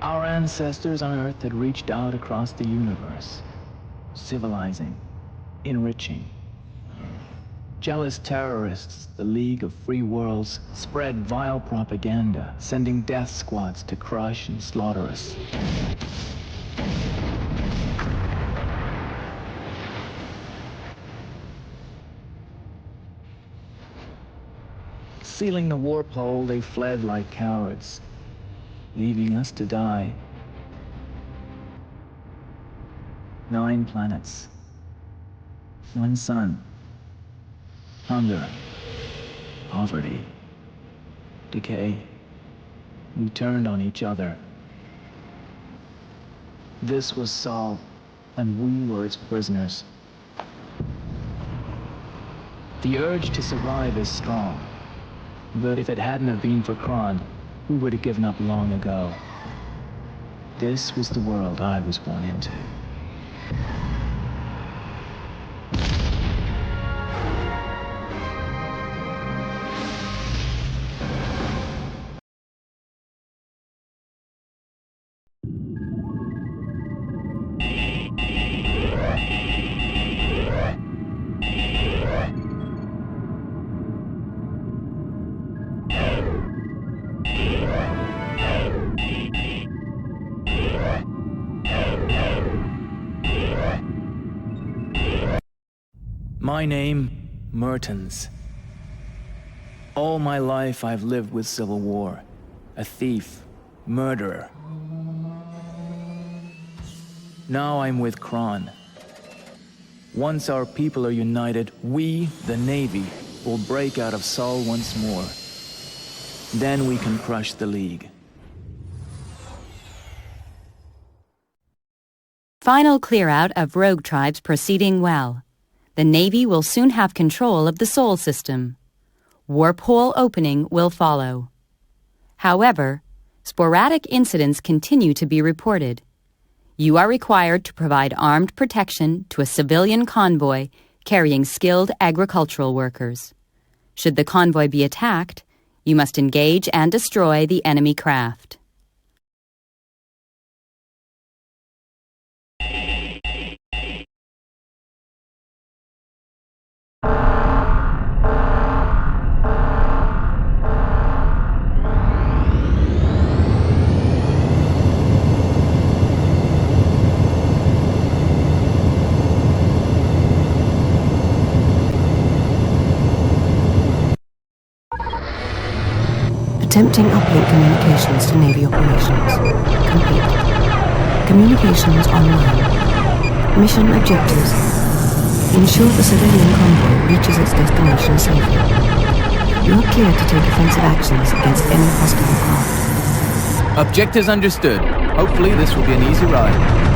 Our ancestors on Earth had reached out across the universe, civilizing, enriching. Jealous terrorists, the League of Free Worlds, spread vile propaganda, sending death squads to crush and slaughter us. Sealing the warp hole, they fled like cowards, leaving us to die. 9 planets, 1 sun, hunger, poverty, decay. We turned on each other. This was Sol, and we were its prisoners. The urge to survive is strong, but if it hadn't have been for Kron, we would have given up long ago. This was the world I was born into. My name, Mertens. All my life I've lived with civil war. A thief, murderer. Now I'm with Kron. Once our people are united, we, the Navy, will break out of Sol once more. Then we can crush the League. Final clear-out of rogue tribes proceeding well. The Navy will soon have control of the Sol system. Warp hole opening will follow. However, sporadic incidents continue to be reported. You are required to provide armed protection to a civilian convoy carrying skilled agricultural workers. Should the convoy be attacked, you must engage and destroy the enemy craft. Attempting uplink communications to Navy operations. Complete. Communications online. Mission objectives. Ensure the civilian convoy reaches its destination safely. You are cleared to take offensive actions against any hostile craft. Objectives understood. Hopefully this will be an easy ride.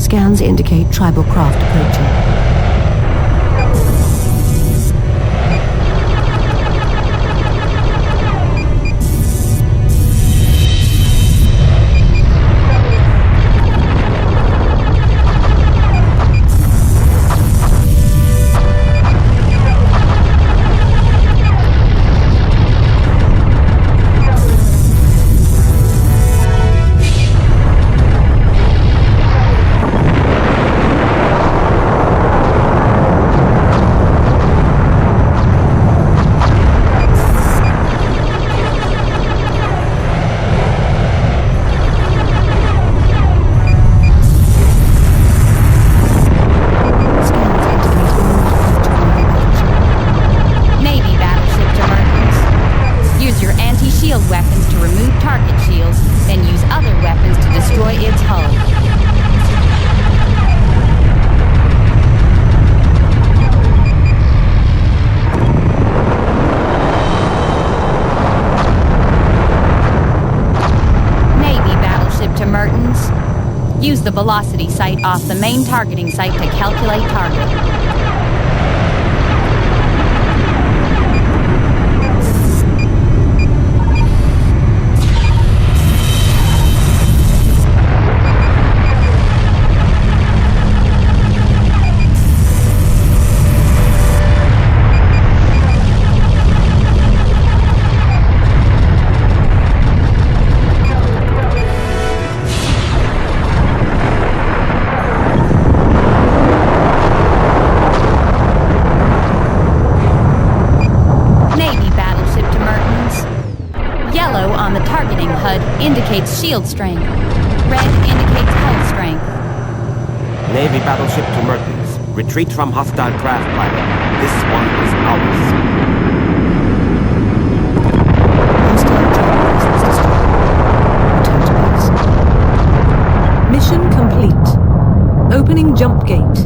Scans indicate tribal craft approaching. Use the velocity sight off the main targeting site to calculate target. Indicates shield strength. Red indicates hull strength. Navy battleship to Mertens. Retreat from hostile craft pilot. This one is ours. Hostile traffic license destroyed. Return to base. Mission complete. Opening jump gate.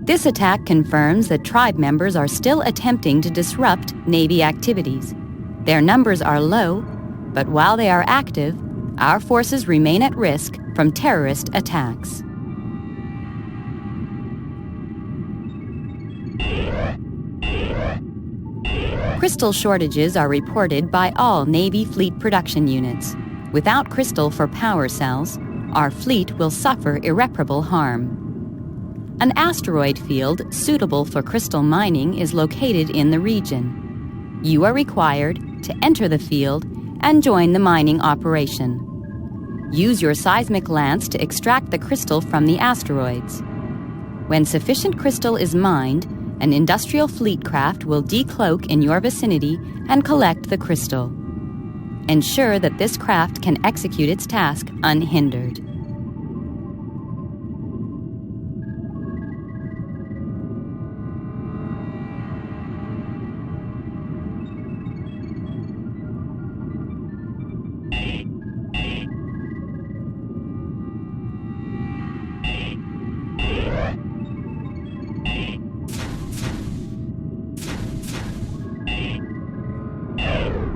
This attack confirms that tribe members are still attempting to disrupt Navy activities. Their numbers are low, but while they are active, our forces remain at risk from terrorist attacks. Crystal shortages are reported by all Navy fleet production units. Without crystal for power cells, our fleet will suffer irreparable harm. An asteroid field suitable for crystal mining is located in the region. You are required to enter the field and join the mining operation. Use your seismic lance to extract the crystal from the asteroids. When sufficient crystal is mined, an industrial fleet craft will decloak in your vicinity and collect the crystal. Ensure that this craft can execute its task unhindered.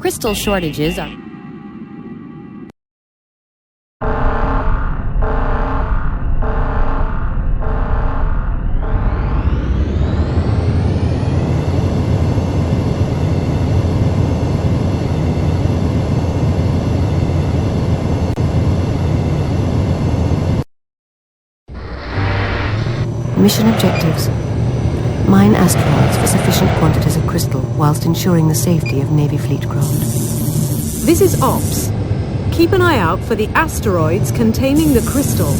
Crystal shortages are... Mission objectives. Mine asteroids for sufficient quantities of crystal whilst ensuring the safety of Navy fleet craft. This is Ops. Keep an eye out for the asteroids containing the crystal.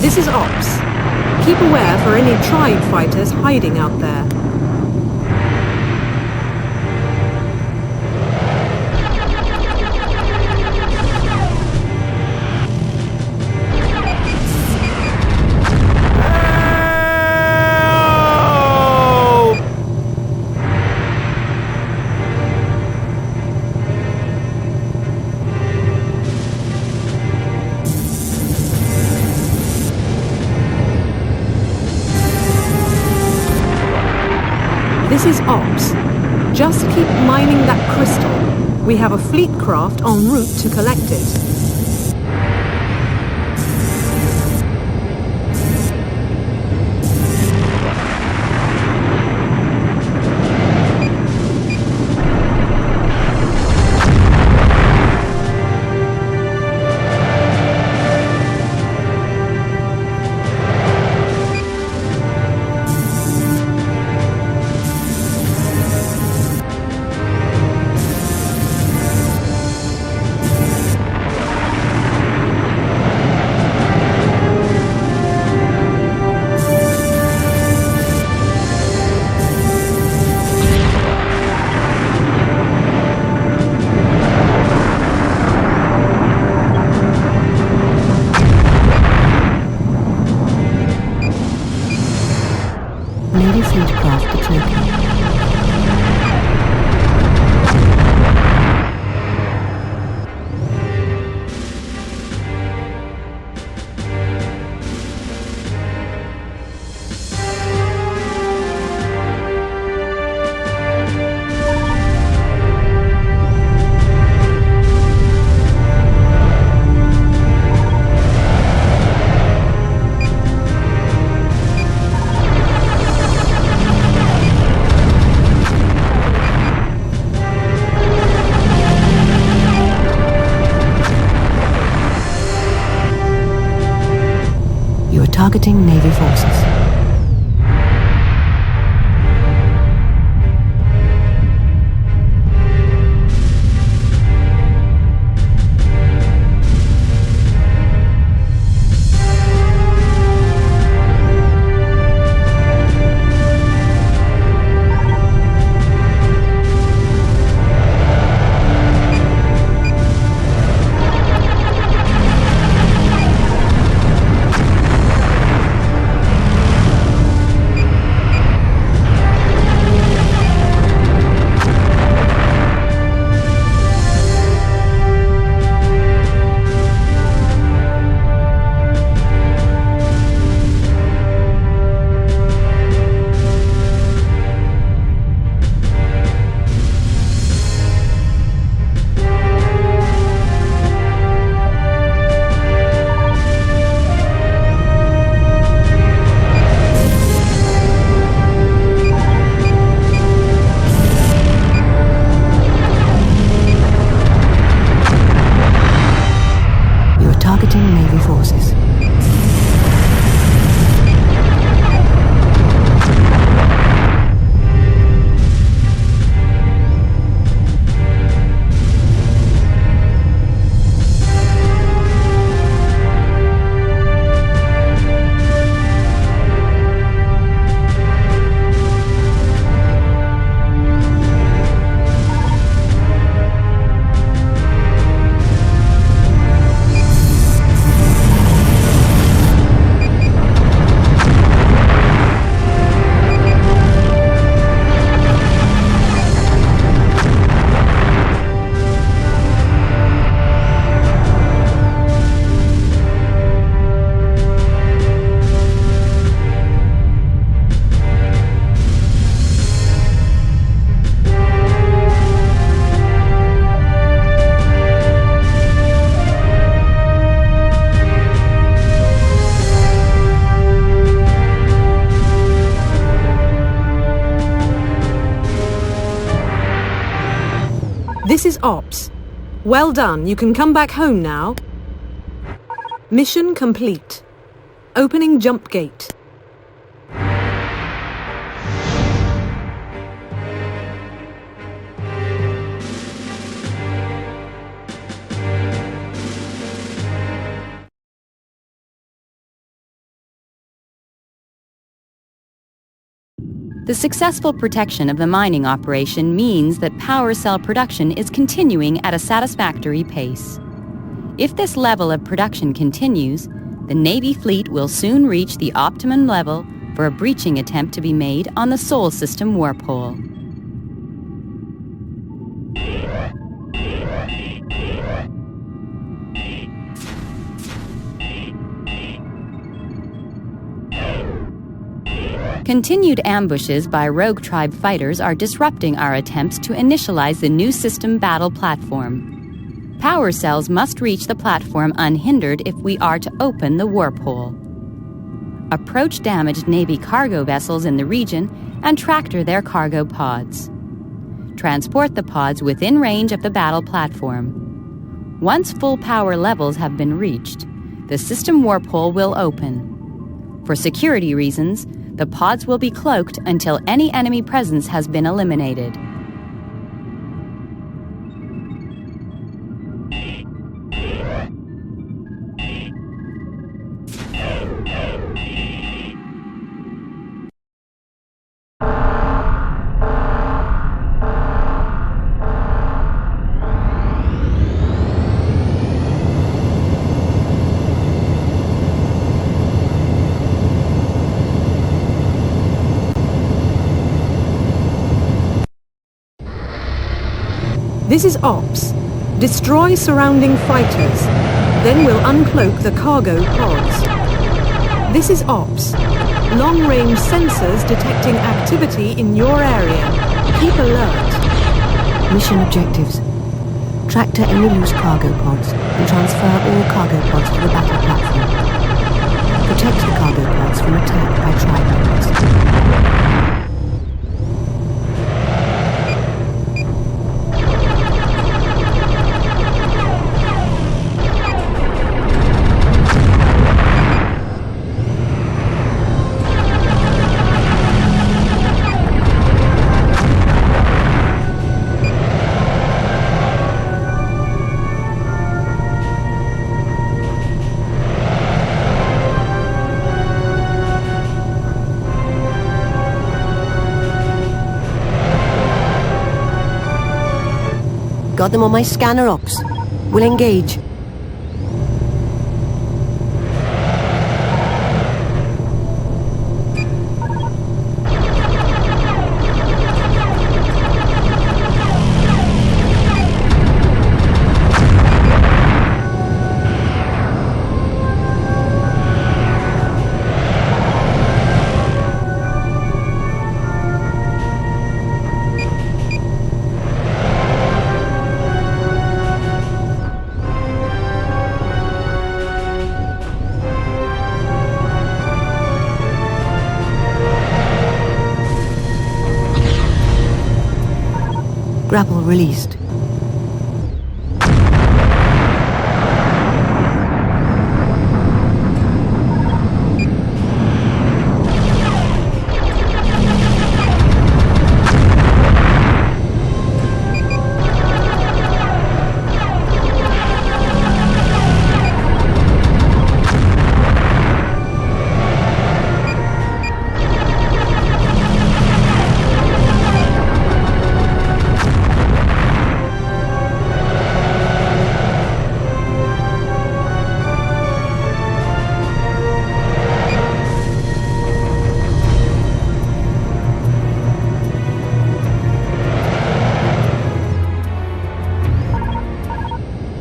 This is Ops. Keep aware for any tribe fighters hiding out there. This is Ops. Just keep mining that crystal. We have a fleet craft en route to collect it. targeting Navy forces. Targeting Navy forces. This is Ops. Well done, you can come back home now. Mission complete. Opening jump gate. The successful protection of the mining operation means that power cell production is continuing at a satisfactory pace. If this level of production continues, the Navy fleet will soon reach the optimum level for a breaching attempt to be made on the Sol System warp hole. Continued ambushes by Rogue Tribe fighters are disrupting our attempts to initialize the new system battle platform. Power cells must reach the platform unhindered if we are to open the warp hole. Approach damaged Navy cargo vessels in the region and tractor their cargo pods. Transport the pods within range of the battle platform. Once full power levels have been reached, the system warp hole will open. For security reasons, the pods will be cloaked until any enemy presence has been eliminated. This is Ops. Destroy surrounding fighters. Then we'll uncloak the cargo pods. This is Ops. Long-range sensors detecting activity in your area. Keep alert. Mission objectives. Tractor any loose cargo pods and transfer all cargo pods to the battle platform. Protect the cargo pods from attack by tribe members. Got them on my scanner, Ops. We'll engage. Grapple released.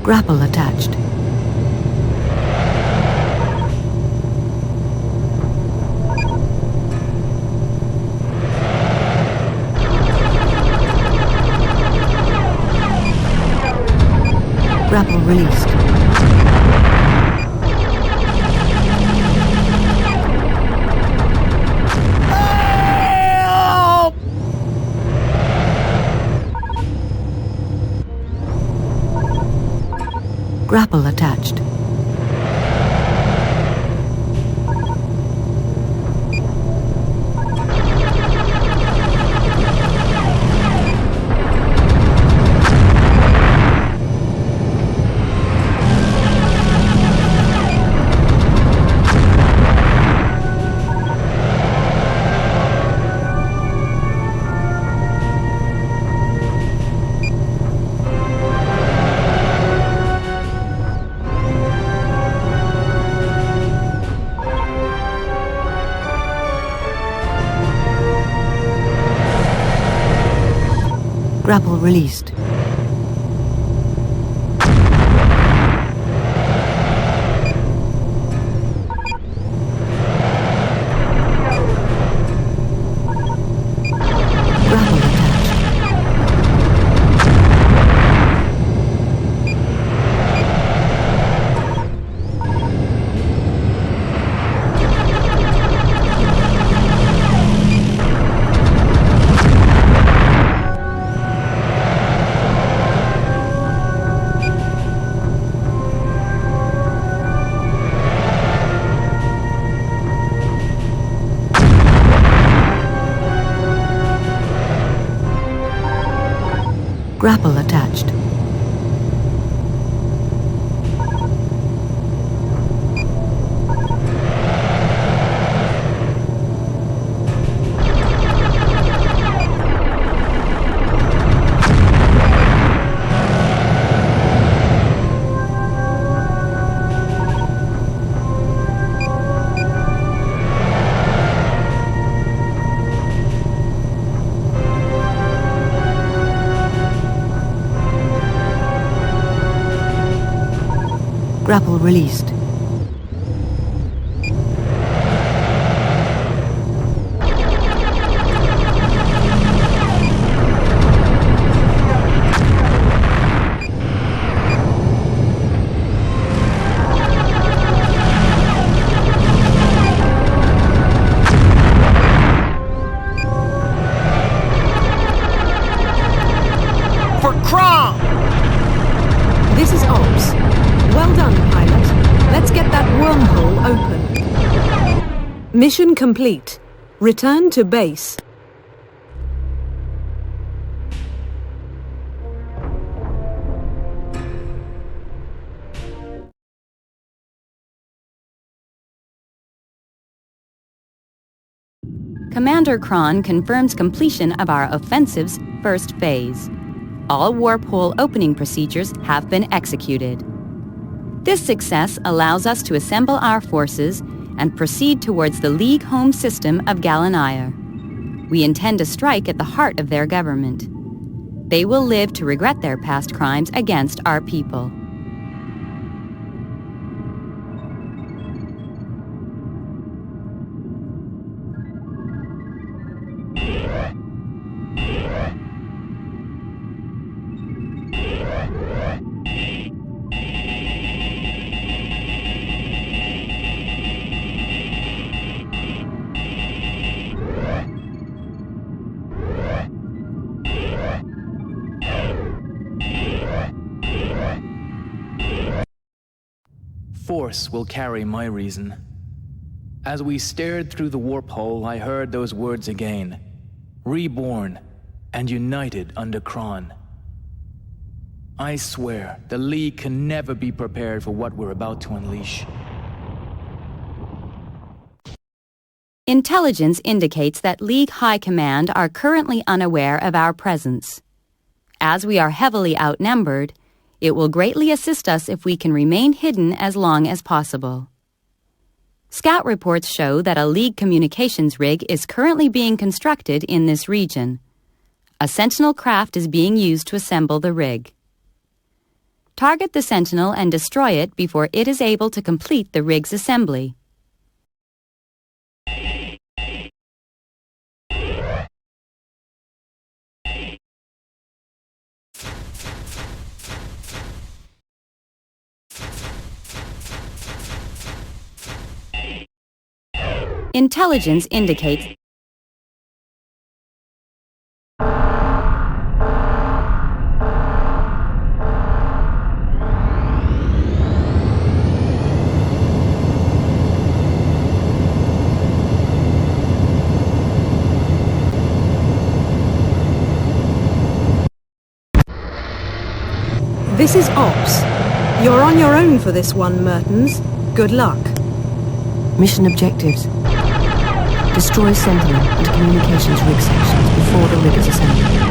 Grapple attached. Grapple released. Grapple attached. Grapple released. Grapple attached. Grapple attached. Grapple released. For Crom! This is Ops. Well done, pilot. Let's get that wormhole open. Mission complete. Return to base. Commander Kron confirms completion of our offensive's first phase. All warp hole opening procedures have been executed. This success allows us to assemble our forces and proceed towards the League home system of Gallanire. We intend to strike at the heart of their government. They will live to regret their past crimes against our people. Force will carry my reason. As we stared through the warp hole, I heard those words again. Reborn and united under Kron. I swear, the League can never be prepared for what we're about to unleash. Intelligence indicates that League High Command are currently unaware of our presence. As we are heavily outnumbered, it will greatly assist us if we can remain hidden as long as possible. Scout reports show that a League communications rig is currently being constructed in this region. A Sentinel craft is being used to assemble the rig. Target the Sentinel and destroy it before it is able to complete the rig's assembly. Intelligence indicates This is Ops. You're on your own for this one, Mertens. Good luck. Mission objectives. Destroy Sentinel and communications rig sections before the rig is assembled.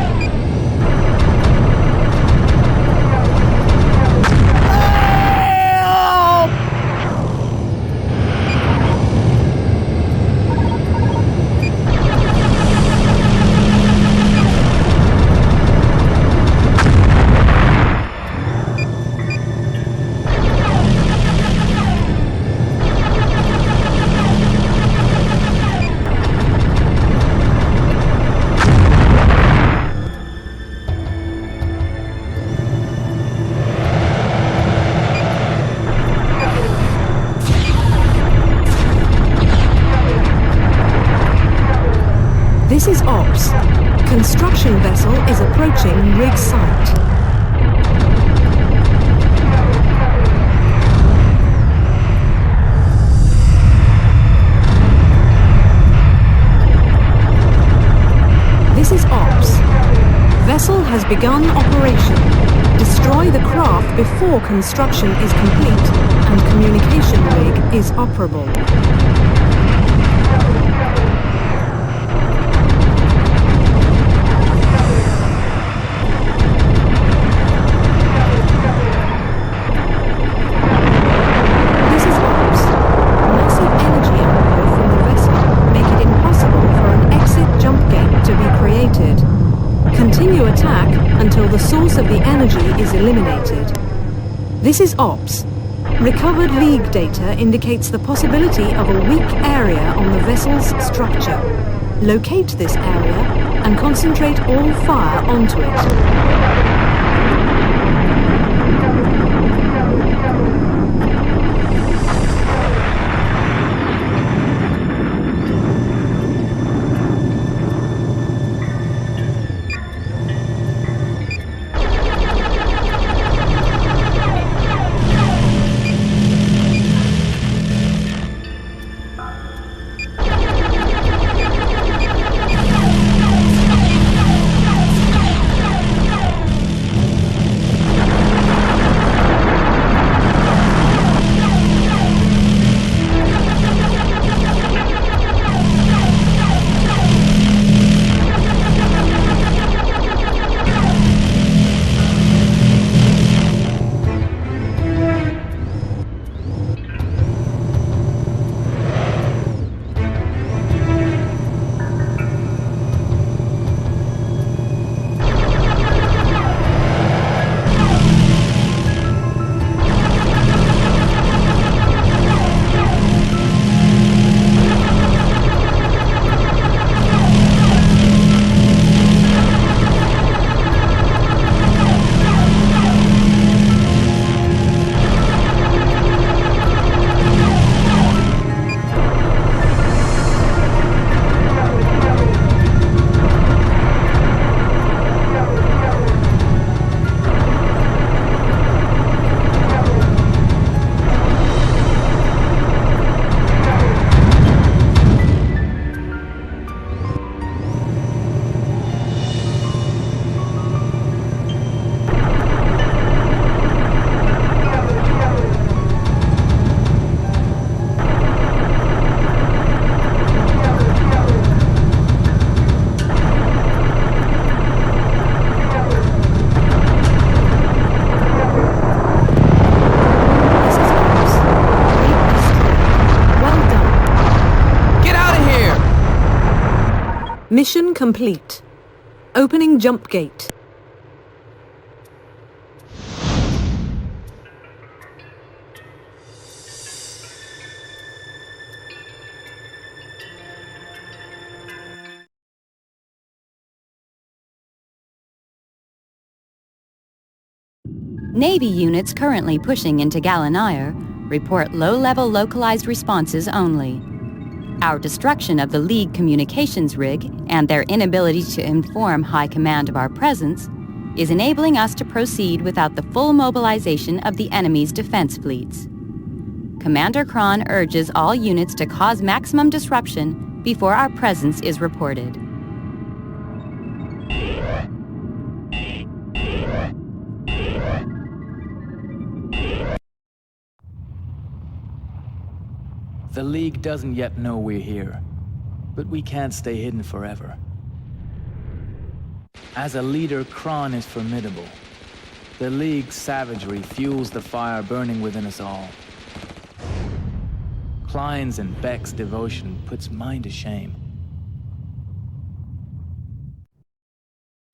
This is Ops. Construction vessel is approaching rig site. This is Ops. Vessel has begun operation. Destroy the craft before construction is complete and communication rig is operable. Continue attack until the source of the energy is eliminated. This is Ops. Recovered League data indicates the possibility of a weak area on the vessel's structure. Locate this area and concentrate all fire onto it. Mission complete. Opening jump gate. Navy units currently pushing into Gallinire report low-level localized responses only. Our destruction of the League communications rig and their inability to inform High Command of our presence is enabling us to proceed without the full mobilization of the enemy's defense fleets. Commander Kron urges all units to cause maximum disruption before our presence is reported. The League doesn't yet know we're here, but we can't stay hidden forever. As a leader, Kron is formidable. The League's savagery fuels the fire burning within us all. Klein's and Beck's devotion puts mine to shame.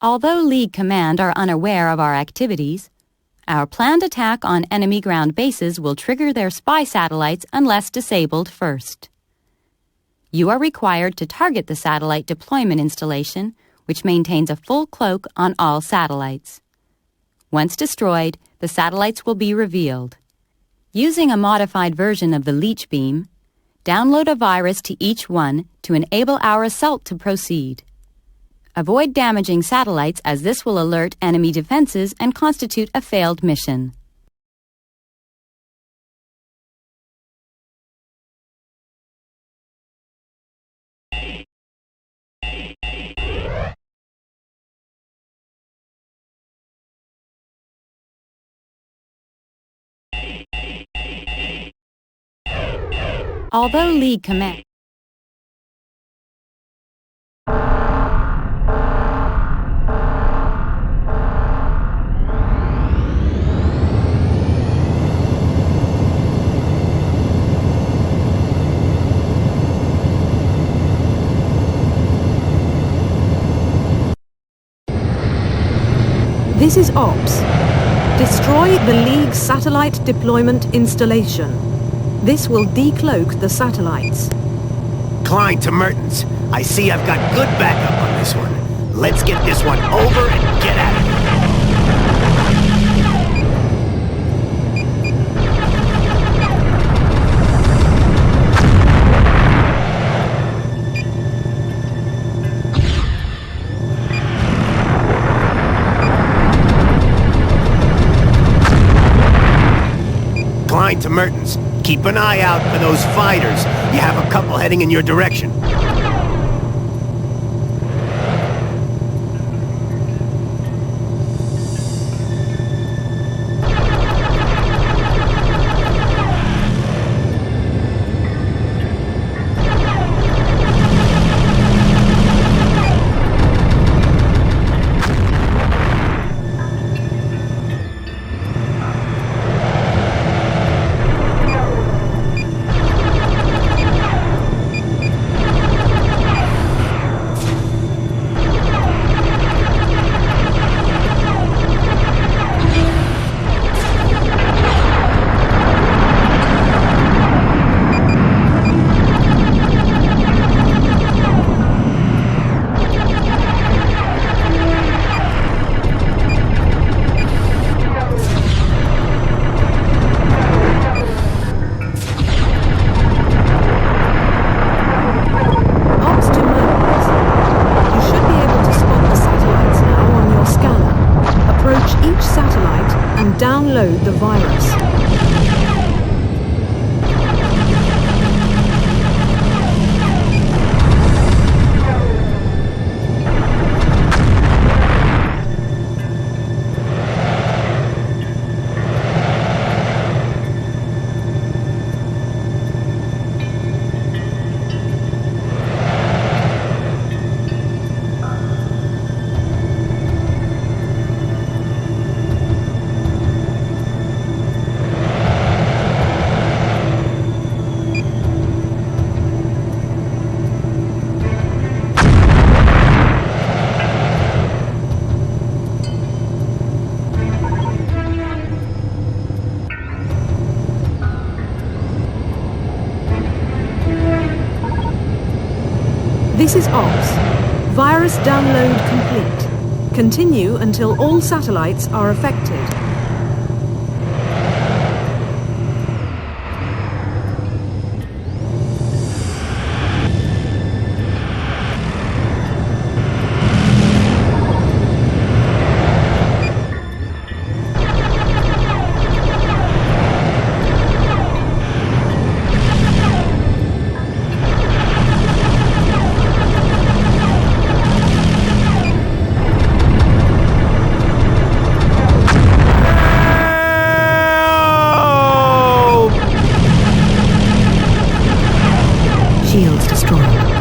Although League Command are unaware of our activities, our planned attack on enemy ground bases will trigger their spy satellites unless disabled first. You are required to target the satellite deployment installation, which maintains a full cloak on all satellites. Once destroyed, the satellites will be revealed. Using a modified version of the Leech Beam, download a virus to each one to enable our assault to proceed. Avoid damaging satellites as this will alert enemy defenses and constitute a failed mission. Although League Command This is Ops. Destroy the League satellite deployment installation. This will decloak the satellites. Klein to Mertens. I see I've got good backup on this one. Let's get this one over and get at it. Klein to Mertens. Keep an eye out for those fighters. You have a couple heading in your direction. Download the virus. This is Ops. Virus download complete. Continue until all satellites are affected. Shields destroyed.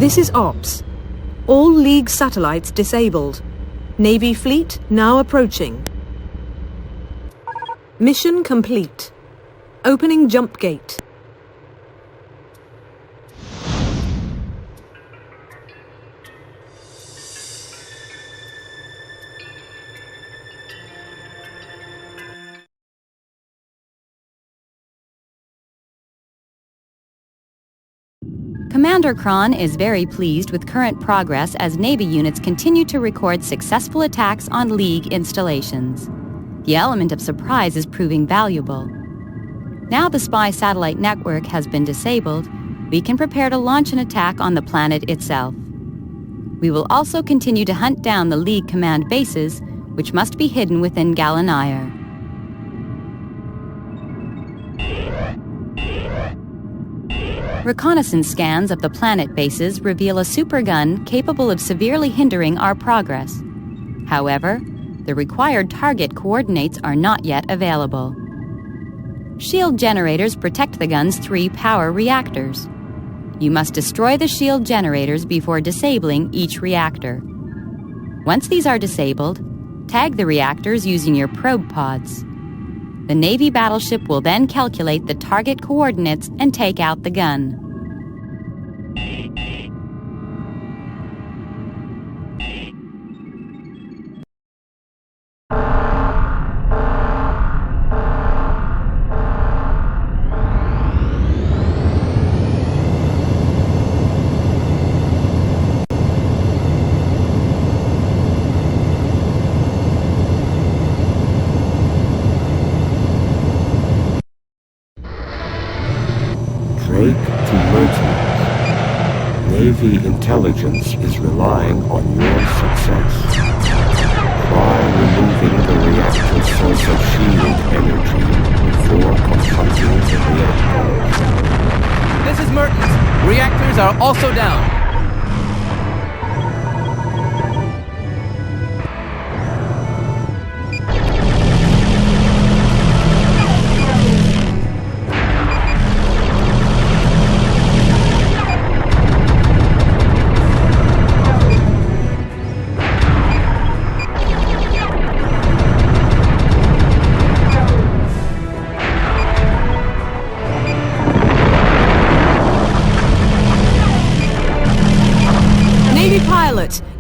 This is Ops. All League satellites disabled. Navy fleet now approaching. Mission complete. Opening jump gate. Commander Kron is very pleased with current progress as Navy units continue to record successful attacks on League installations. The element of surprise is proving valuable. Now the spy satellite network has been disabled, we can prepare to launch an attack on the planet itself. We will also continue to hunt down the League command bases, which must be hidden within Galanair. Reconnaissance scans of the planet bases reveal a supergun capable of severely hindering our progress. However, the required target coordinates are not yet available. Shield generators protect the gun's 3 power reactors. You must destroy the shield generators before disabling each reactor. Once these are disabled, tag the reactors using your probe pods. The Navy battleship will then calculate the target coordinates and take out the gun. Navy intelligence is relying on your success. Try removing the reactor's source of shield energy before confronting the reactor. This is Mertens. Reactors are also down.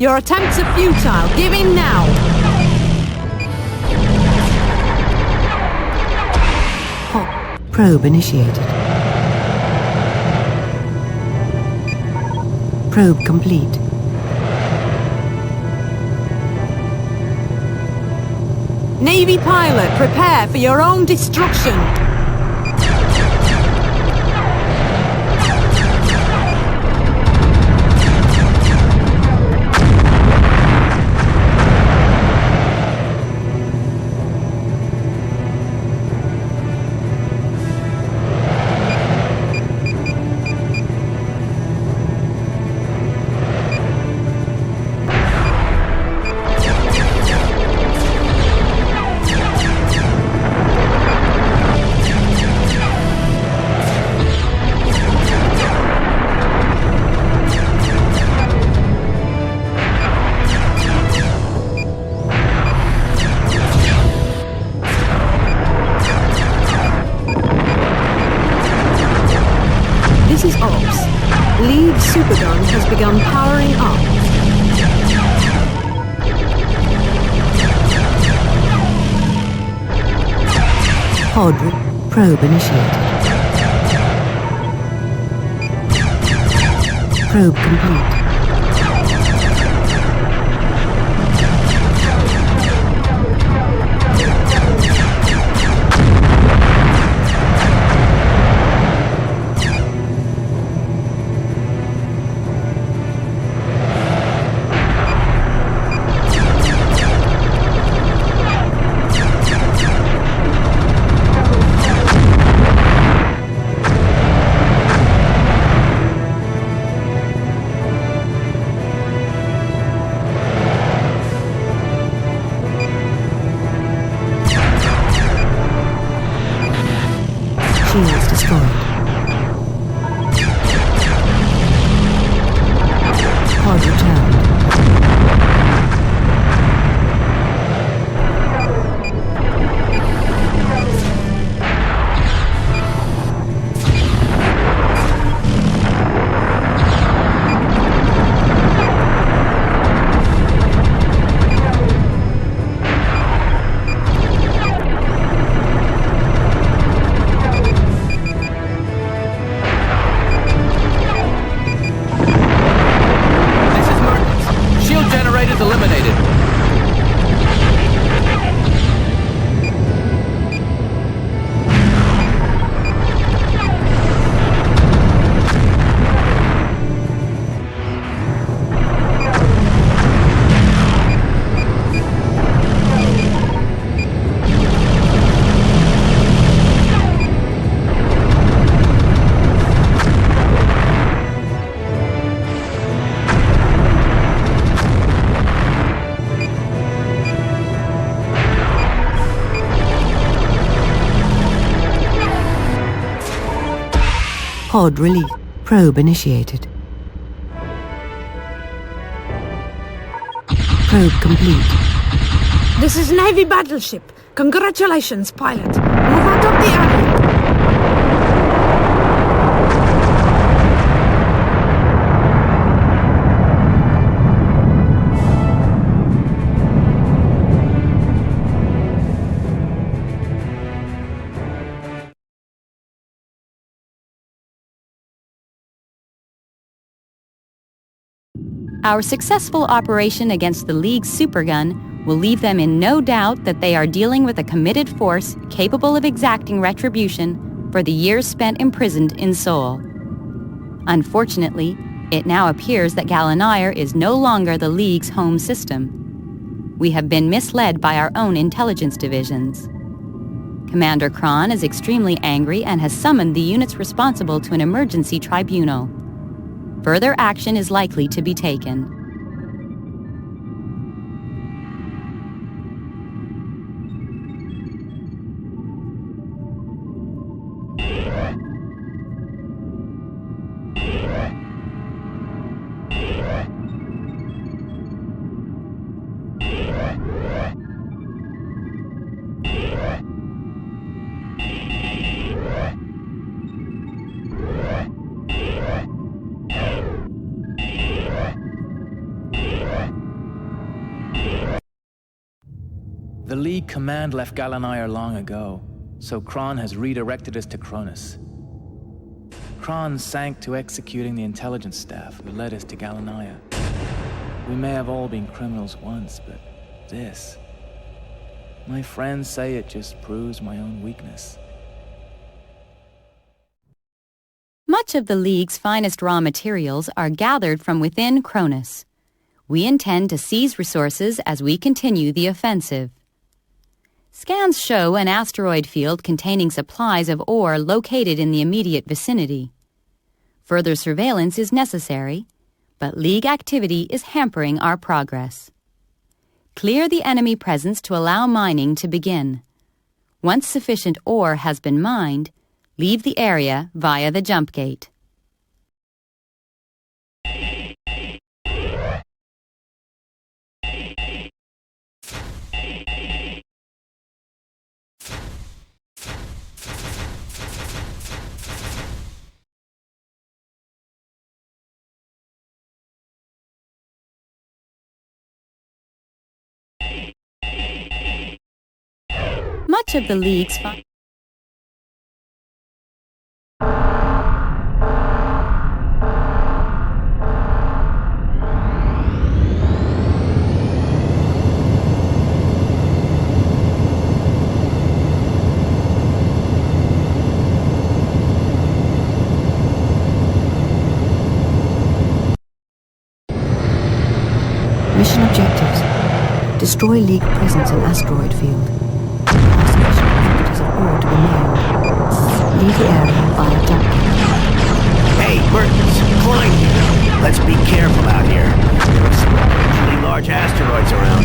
Your attempts are futile. Give in now. Probe initiated. Probe complete. Navy pilot, prepare for your own destruction. This is Ops. League Supergun has begun powering up. Probe initiated. Probe complete. Shields destroyed. Pod returned. Eliminated. Pod release. Probe initiated. Probe complete. This is Navy battleship. Congratulations, pilot. Move out of the area. Our successful operation against the League's supergun will leave them in no doubt that they are dealing with a committed force capable of exacting retribution for the years spent imprisoned in Seoul. Unfortunately, it now appears that Galanire is no longer the League's home system. We have been misled by our own intelligence divisions. Commander Kron is extremely angry and has summoned the units responsible to an emergency tribunal. Further action is likely to be taken. The League command left Galanire long ago, so Kron has redirected us to Cronus. Kron sank to executing the intelligence staff who led us to Galanire. We may have all been criminals once, but this... My friends say it just proves my own weakness. Much of the League's finest raw materials are gathered from within Cronus. We intend to seize resources as we continue the offensive. Scans show an asteroid field containing supplies of ore located in the immediate vicinity. Further surveillance is necessary, but League activity is hampering our progress. Clear the enemy presence to allow mining to begin. Once sufficient ore has been mined, leave the area via the jump gate. Much of the League's Mission objectives. Destroy League presence in asteroid field. Investigation activities of ore to be mined. Leave the area via jump gate. Hey, Mertens, Klein here. Let's be careful out here. There are some unusually large asteroids around.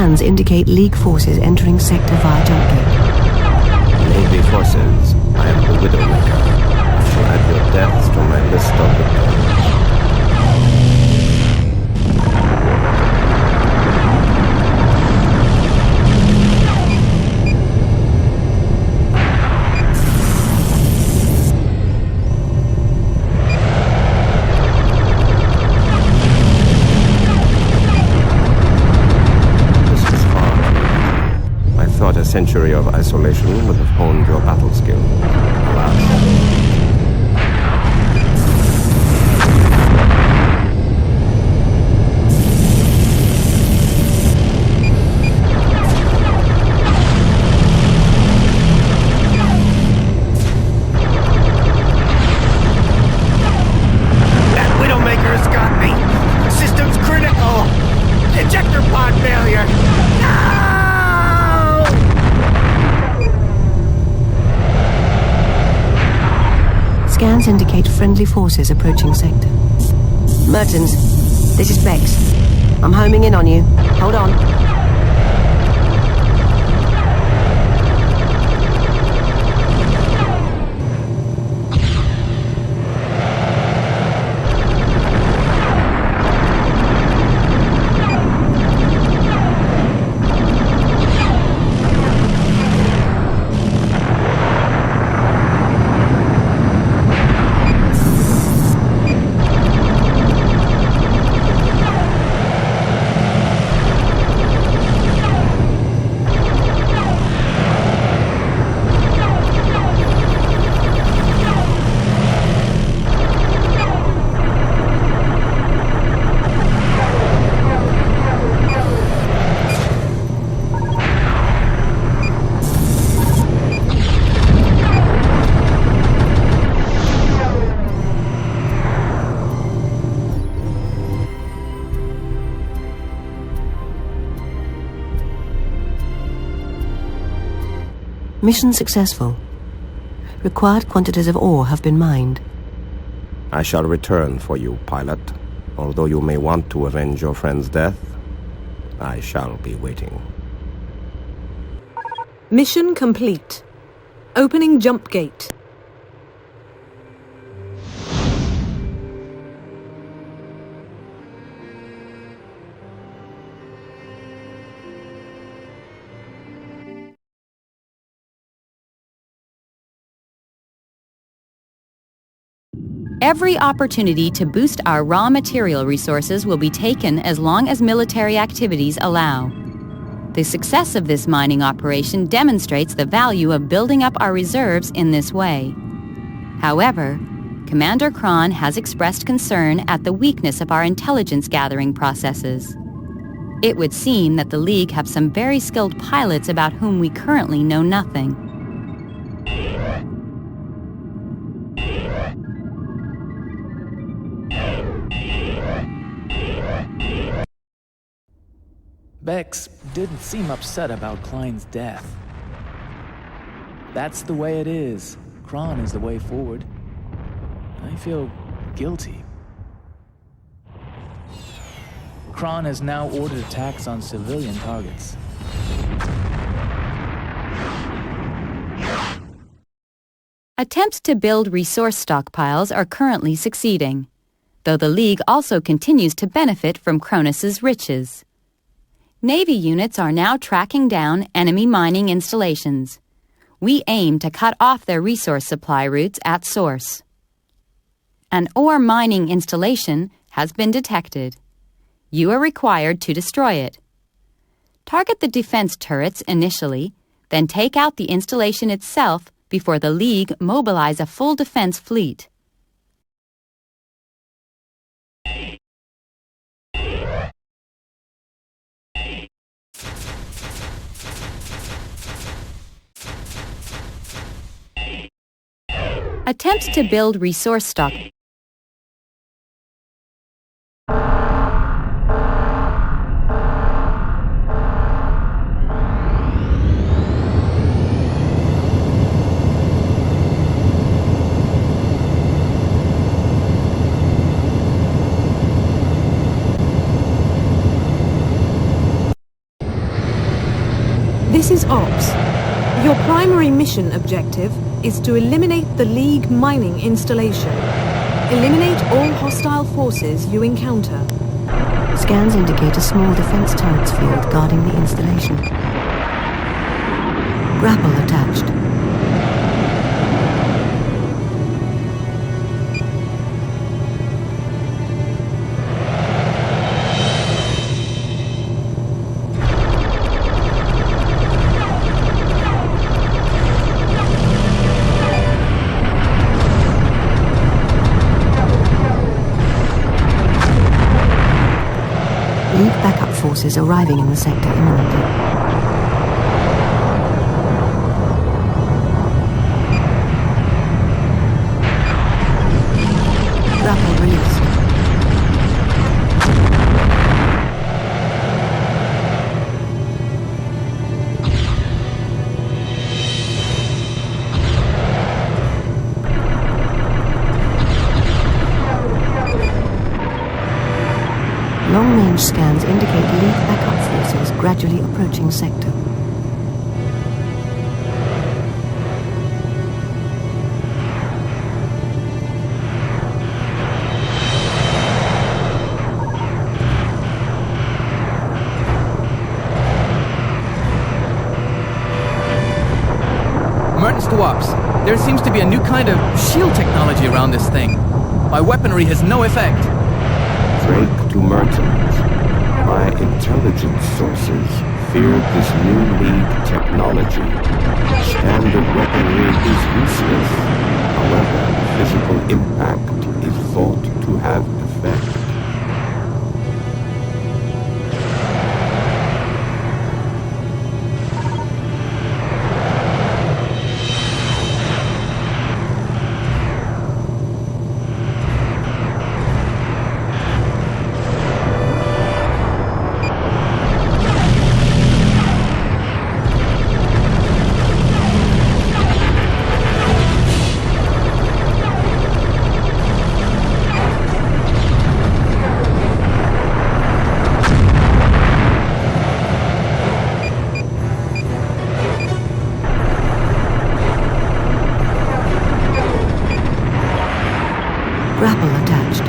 Scans indicate League forces entering sector via jump gate. Navy forces, I am the Widowmaker. I shall add your deaths to my list of victims. A century of isolation would have honed your battle skills. Alas. That Widowmaker's got me! System's critical! Ejector pod failure! No! Scans indicate friendly forces approaching sector. Mertens, this is Bex. I'm homing in on you. Hold on. Mission successful. Required quantities of ore have been mined. I shall return for you, pilot. Although you may want to avenge your friend's death, I shall be waiting. Mission complete. Opening jump gate. Every opportunity to boost our raw material resources will be taken as long as military activities allow. The success of this mining operation demonstrates the value of building up our reserves in this way. However, Commander Kron has expressed concern at the weakness of our intelligence gathering processes. It would seem that the League have some very skilled pilots about whom we currently know nothing. Bex didn't seem upset about Klein's death. That's the way it is. Kron is the way forward. I feel guilty. Kron has now ordered attacks on civilian targets. Attempts to build resource stockpiles are currently succeeding, though the League also continues to benefit from Cronus's riches. Navy units are now tracking down enemy mining installations. We aim to cut off their resource supply routes at source. An ore mining installation has been detected. You are required to destroy it. Target the defense turrets initially, then take out the installation itself before the League mobilize a full defense fleet. Attempts to build resource stock. mission objective is to eliminate the League mining installation. Eliminate all hostile forces you encounter. Scans indicate a small defense turrets field guarding the installation. Grapple attached. League backup forces arriving in the sector imminently. Grapple released. Long-range scans indicate League backup forces gradually approaching sector. Mertens to ops. There seems to be a new kind of shield technology around this thing. My weaponry has no effect. Drake to Mertens. My intelligence sources feared this new League technology. Standard weaponry is useless. However, physical impact is thought to have effect. Grapple attached.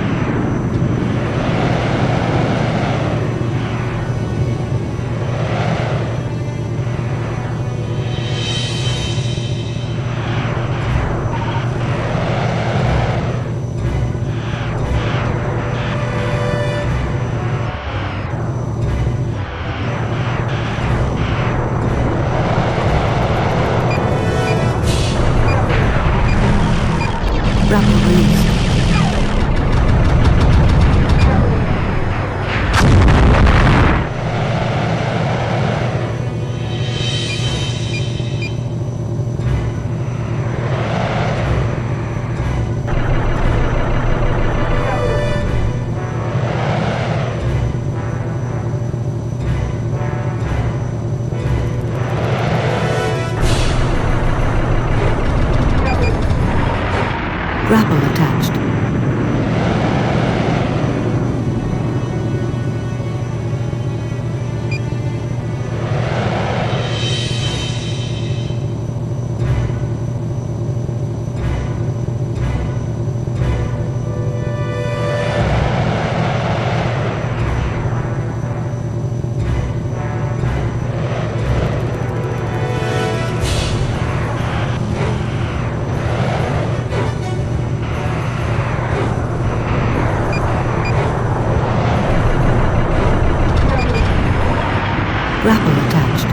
Grapple released. Grapple attached. Grapple attached.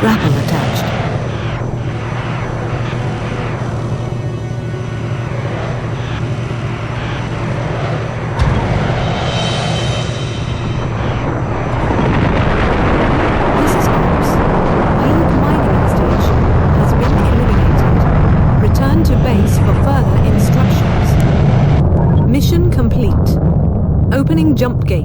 Grapple attached. This is Ops. League mining installation has been eliminated. Return to base for further instructions. Mission complete. Opening jump gate.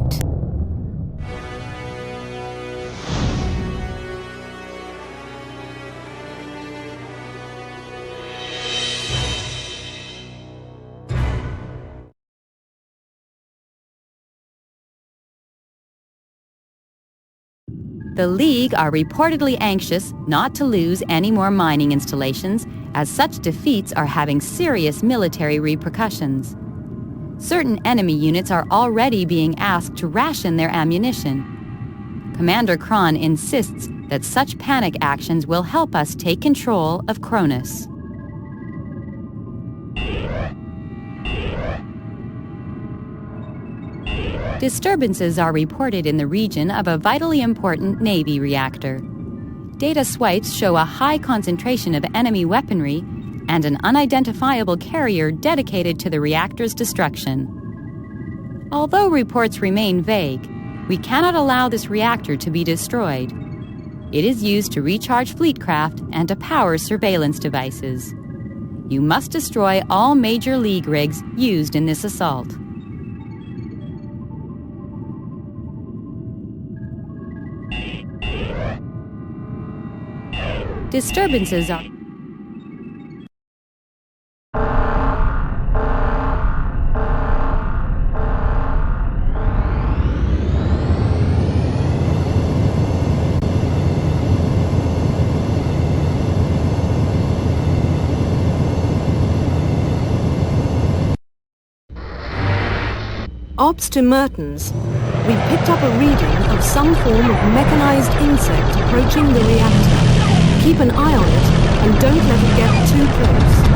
The League are reportedly anxious not to lose any more mining installations, as such defeats are having serious military repercussions. Certain enemy units are already being asked to ration their ammunition. Commander Kron insists that such panic actions will help us take control of Cronus. Disturbances are reported in the region of a vitally important Navy reactor. Data swipes show a high concentration of enemy weaponry and an unidentifiable carrier dedicated to the reactor's destruction. Although reports remain vague, we cannot allow this reactor to be destroyed. It is used to recharge fleet craft and to power surveillance devices. You must destroy all major League rigs used in this assault. Disturbances are... Ops to Mertens. We picked up a reading of some form of mechanized insect approaching the reactor. Keep an eye on it and don't let it get too close.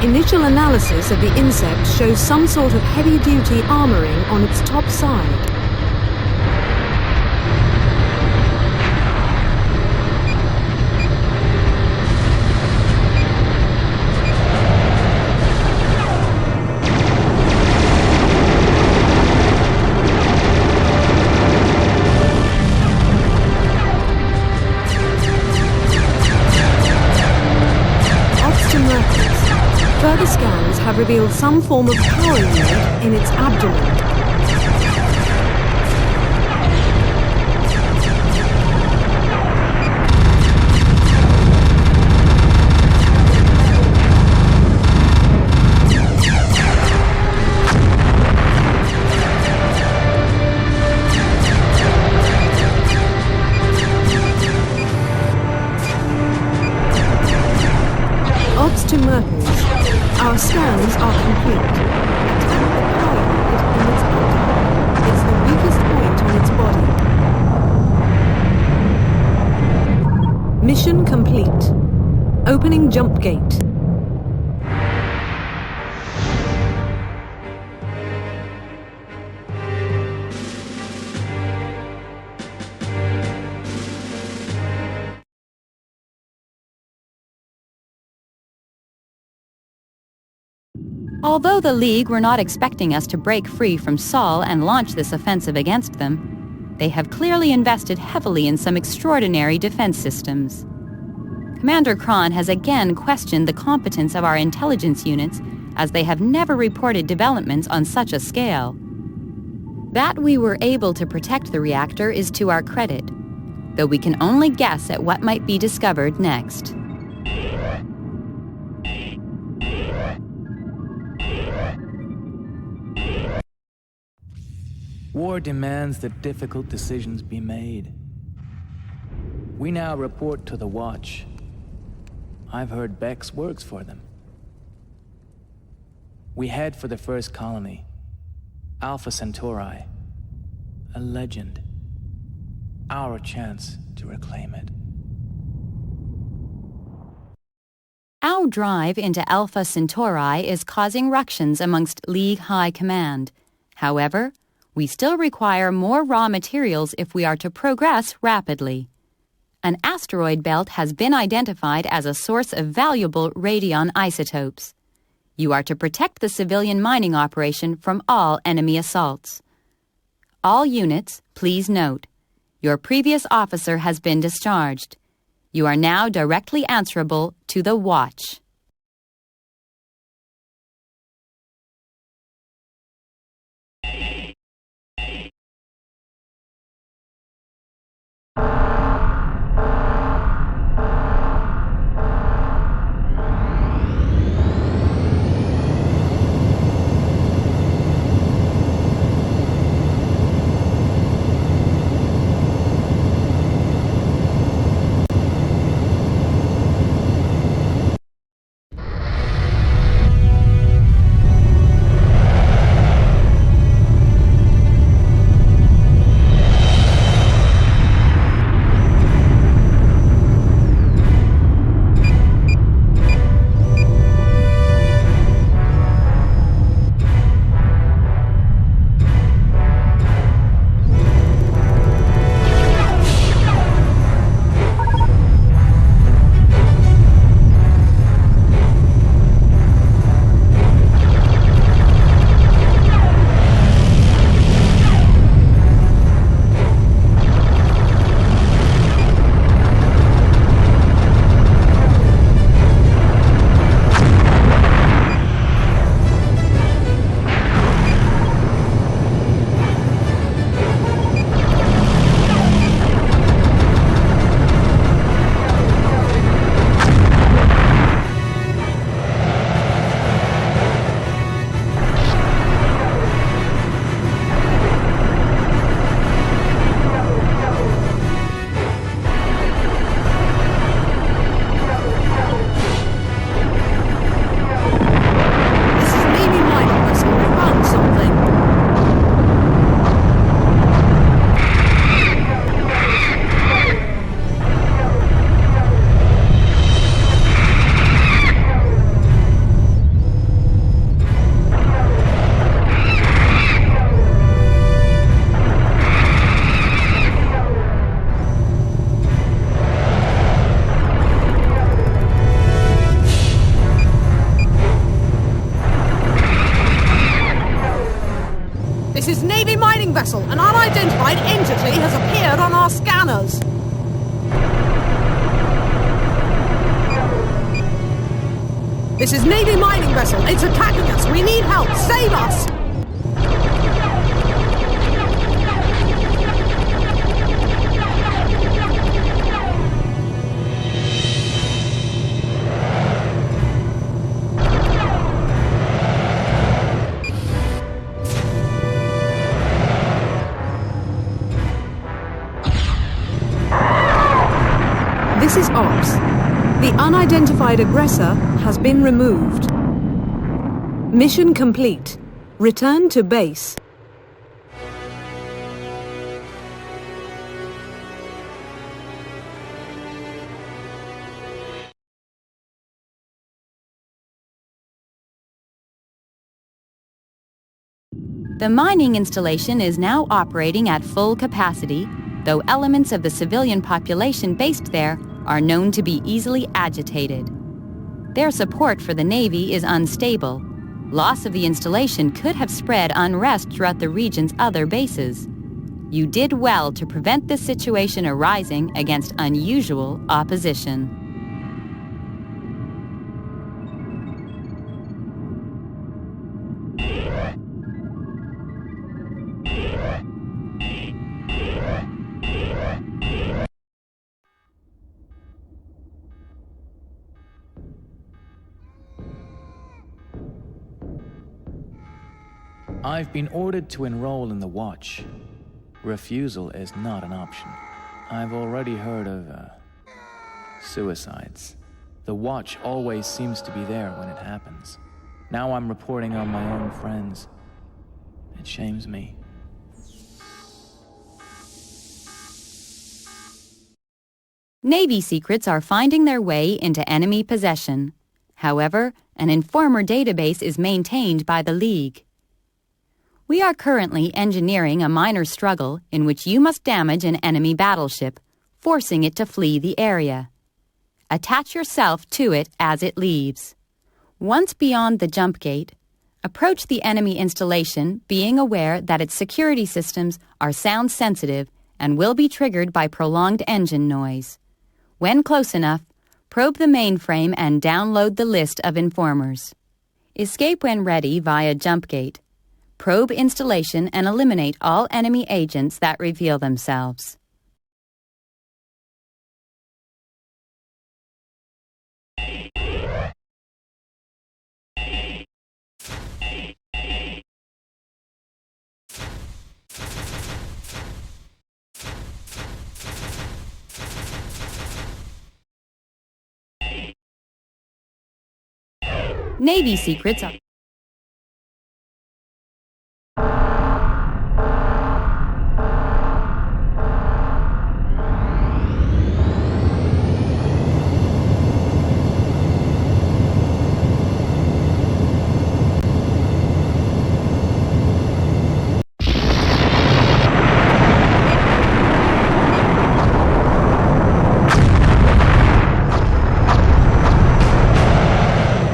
Initial analysis of the insect shows some sort of heavy-duty armoring on its top side. Further scans have revealed some form of power unit in its abdomen. Odds to Mertens. Our scans are complete. It's the weakest point on its body. Mission complete. Opening jump gate. Although the League were not expecting us to break free from Sol and launch this offensive against them, they have clearly invested heavily in some extraordinary defense systems. Commander Kron has again questioned the competence of our intelligence units, as they have never reported developments on such a scale. That we were able to protect the reactor is to our credit, though we can only guess at what might be discovered next. War demands that difficult decisions be made. We now report to the Watch. I've heard Bex works for them. We head for the first colony, Alpha Centauri. A legend. Our chance to reclaim it. Our drive into Alpha Centauri is causing ructions amongst League High Command. However, we still require more raw materials if we are to progress rapidly. An asteroid belt has been identified as a source of valuable radion isotopes. You are to protect the civilian mining operation from all enemy assaults. All units, please note, your previous officer has been discharged. You are now directly answerable to the Watch. This is Navy mining vessel. An unidentified entity has appeared on our scanners. This is Navy mining vessel. It's attacking us. We need help. Save us! This is Ops. The unidentified aggressor has been removed. Mission complete. Return to base. The mining installation is now operating at full capacity, though elements of the civilian population based there are known to be easily agitated. Their support for the Navy is unstable. Loss of the installation could have spread unrest throughout the region's other bases. You did well to prevent this situation arising against unusual opposition. I've been ordered to enroll in the Watch. Refusal is not an option. I've already heard of, suicides. The Watch always seems to be there when it happens. Now I'm reporting on my own friends. It shames me. Navy secrets are finding their way into enemy possession. However, an informer database is maintained by the League. We are currently engineering a minor struggle in which you must damage an enemy battleship, forcing it to flee the area. Attach yourself to it as it leaves. Once beyond the jump gate, approach the enemy installation being aware that its security systems are sound sensitive and will be triggered by prolonged engine noise. When close enough, probe the mainframe and download the list of informers. Escape when ready via jump gate. Probe installation and eliminate all enemy agents that reveal themselves. Navy secrets are...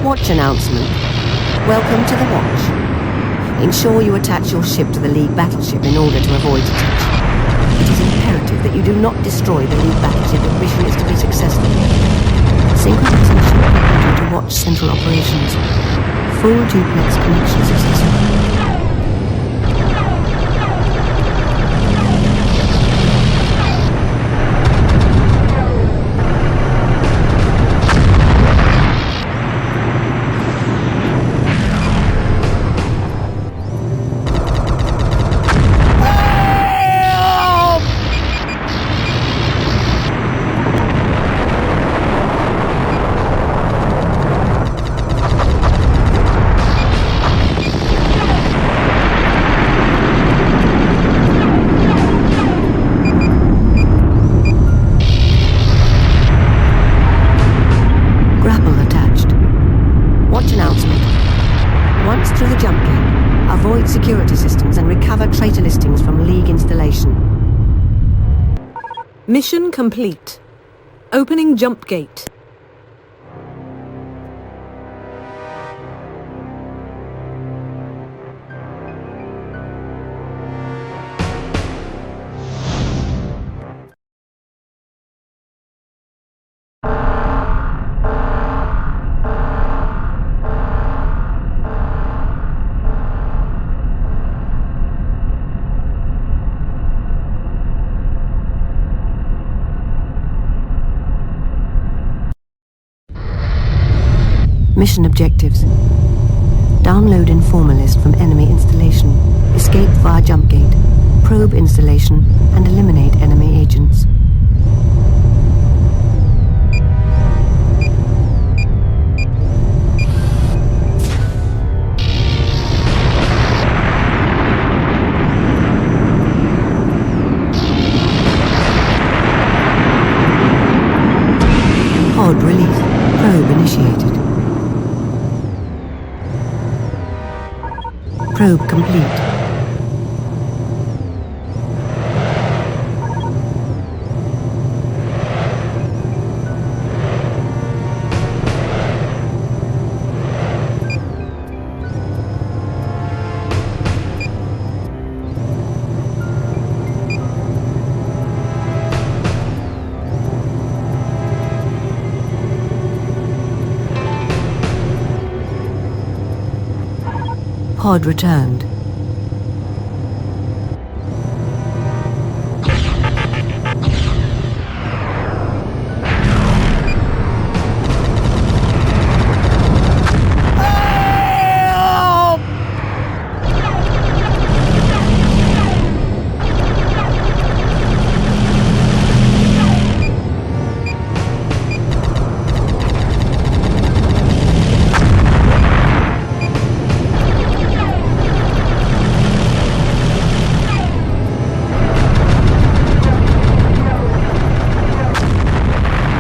Watch announcement. Welcome to the Watch. Ensure you attach your ship to the League battleship in order to avoid detection. It is imperative that you do not destroy the League battleship if mission is to be successful. Synchronizing ship computer to Watch central operations. Full duplex connection successful. Security systems and recover traitor listings from League installation. Mission complete. Opening jump gate. Mission objectives. Download informer list from enemy installation. Escape via jump gate. Probe installation and eliminate enemy agents. Pod release. Probe initiated. Probe complete. Pod returned.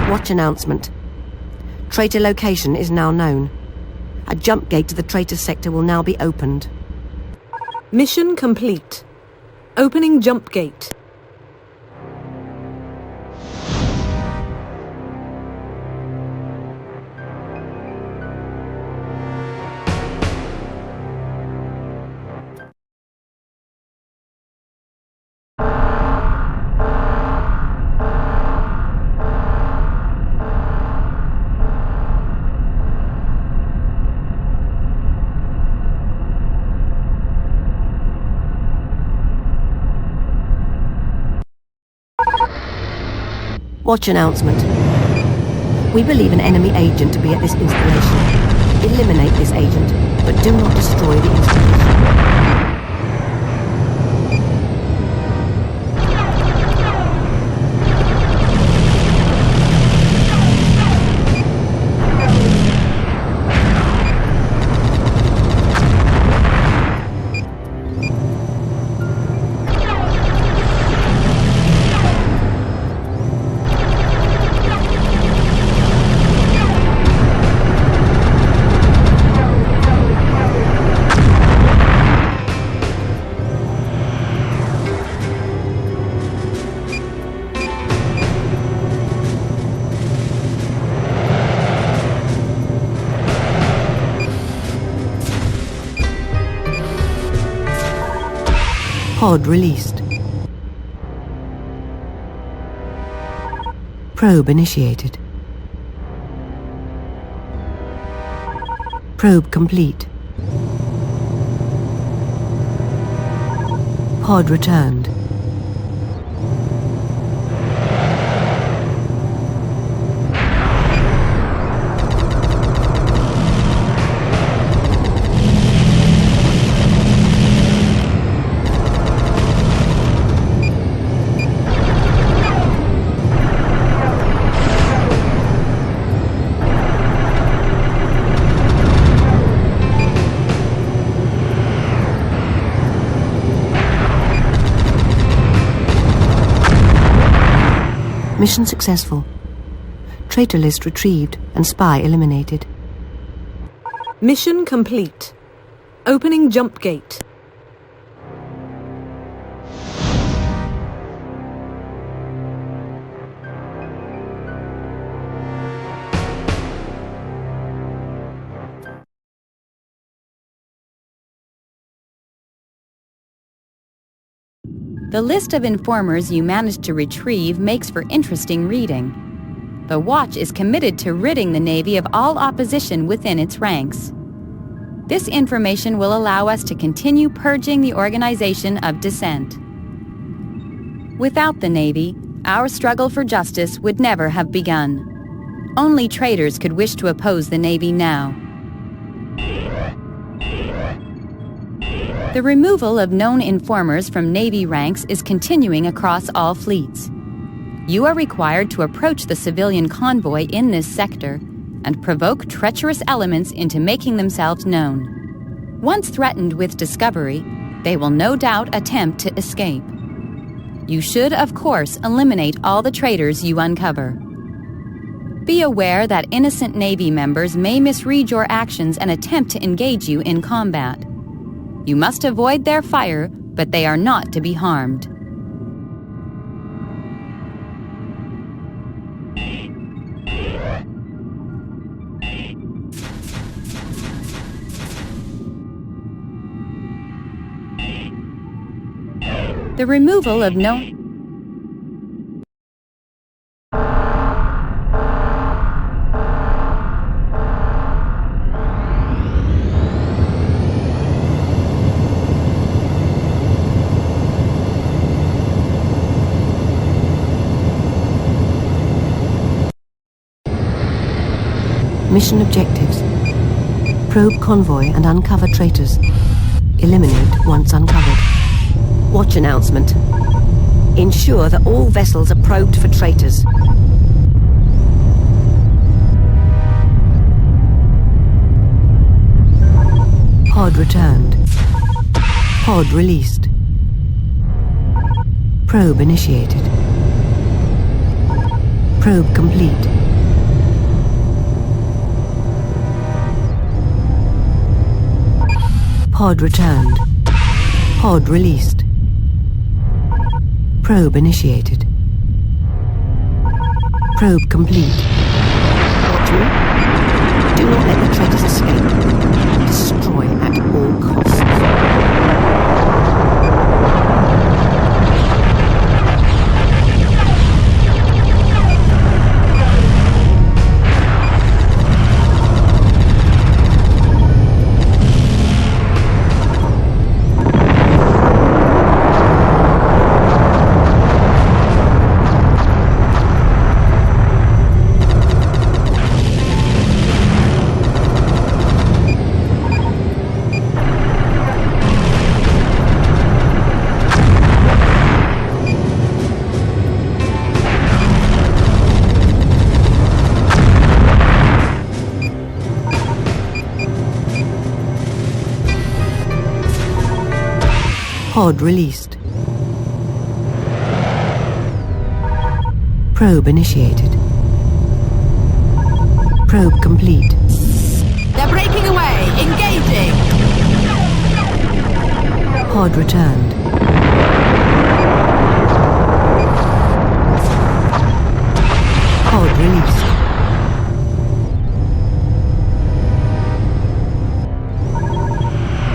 Watch announcement. Traitor location is now known. A jump gate to the traitor sector will now be opened. Mission complete. Opening jump gate. Watch announcement. We believe an enemy agent to be at this installation. Eliminate this agent, but do not destroy the installation. Pod released. Probe initiated. Probe complete. Pod returned. Mission successful. Traitor list retrieved and spy eliminated. Mission complete. Opening jump gate. The list of informers you managed to retrieve makes for interesting reading. The Watch is committed to ridding the Navy of all opposition within its ranks. This information will allow us to continue purging the organization of dissent. Without the Navy, our struggle for justice would never have begun. Only traitors could wish to oppose the Navy now. The removal of known informers from Navy ranks is continuing across all fleets. You are required to approach the civilian convoy in this sector and provoke treacherous elements into making themselves known. Once threatened with discovery, they will no doubt attempt to escape. You should, of course, eliminate all the traitors you uncover. Be aware that innocent Navy members may misread your actions and attempt to engage you in combat. You must avoid their fire, but they are not to be harmed. The removal of known... Mission objectives. Probe convoy and uncover traitors. Eliminate once uncovered. Watch announcement. Ensure that all vessels are probed for traitors. Pod returned. Pod released. Probe initiated. Probe complete. Pod returned. Pod released. Probe initiated. Probe complete. Watchman, do not let the traitors escape. Destroy at all costs. Pod released. Probe initiated. Probe complete. They're breaking away! Engaging! Pod returned. Pod released.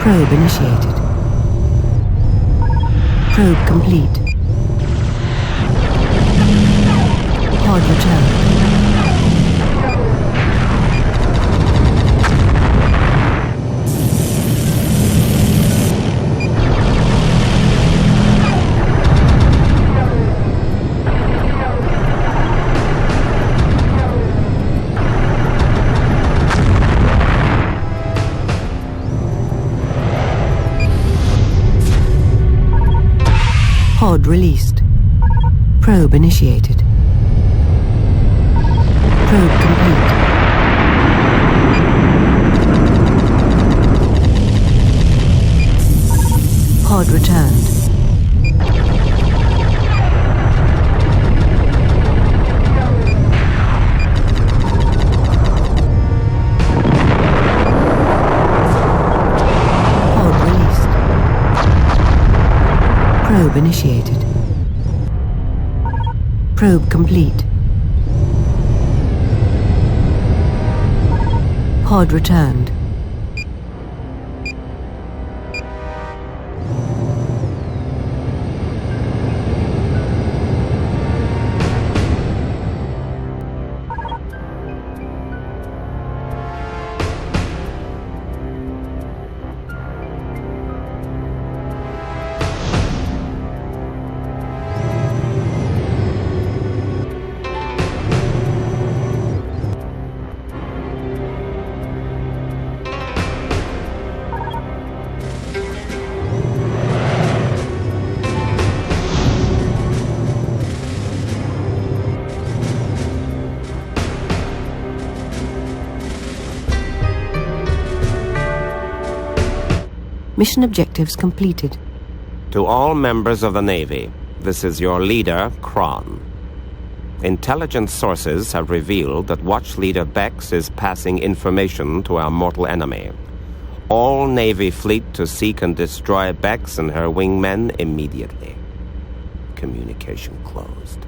Probe initiated. Probe complete. Pod returned. Pod released. Probe initiated. Probe complete. Pod returned. Pod released. Probe initiated. Probe complete. Pod returned. Mission objectives completed. To all members of the Navy, this is your leader, Kron. Intelligence sources have revealed that Watch Leader Bex is passing information to our mortal enemy. All Navy fleet to seek and destroy Bex and her wingmen immediately. Communication closed.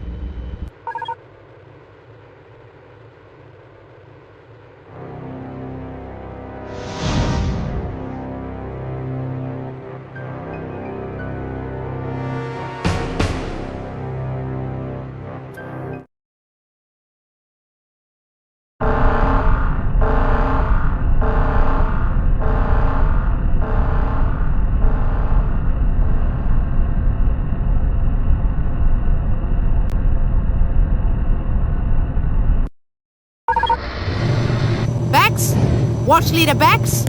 Bex? Watch Leader Bex?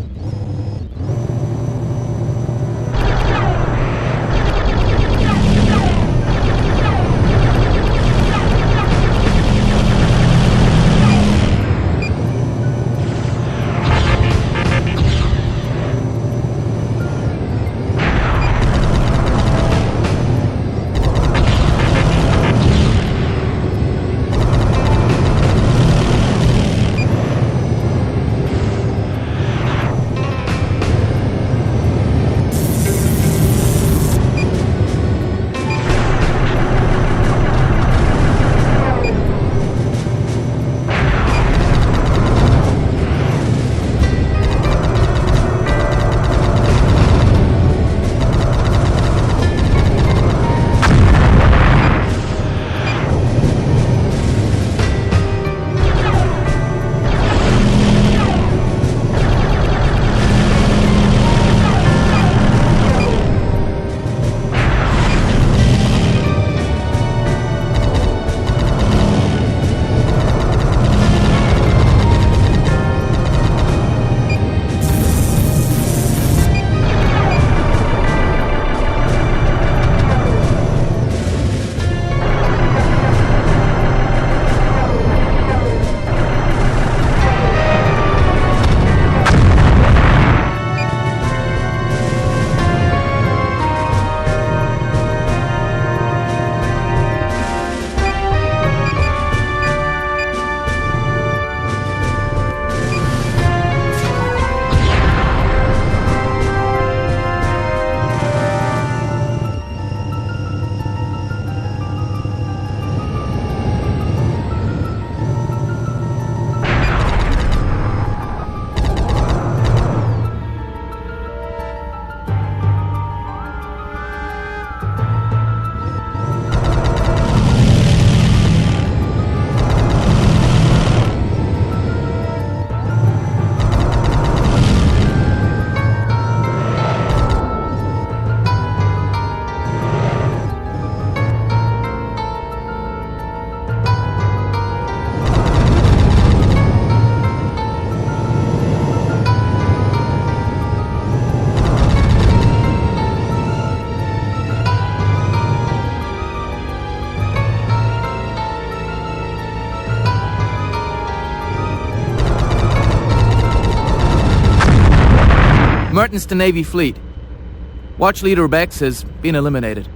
Mertens to Navy fleet. Watch Leader Bex has been eliminated.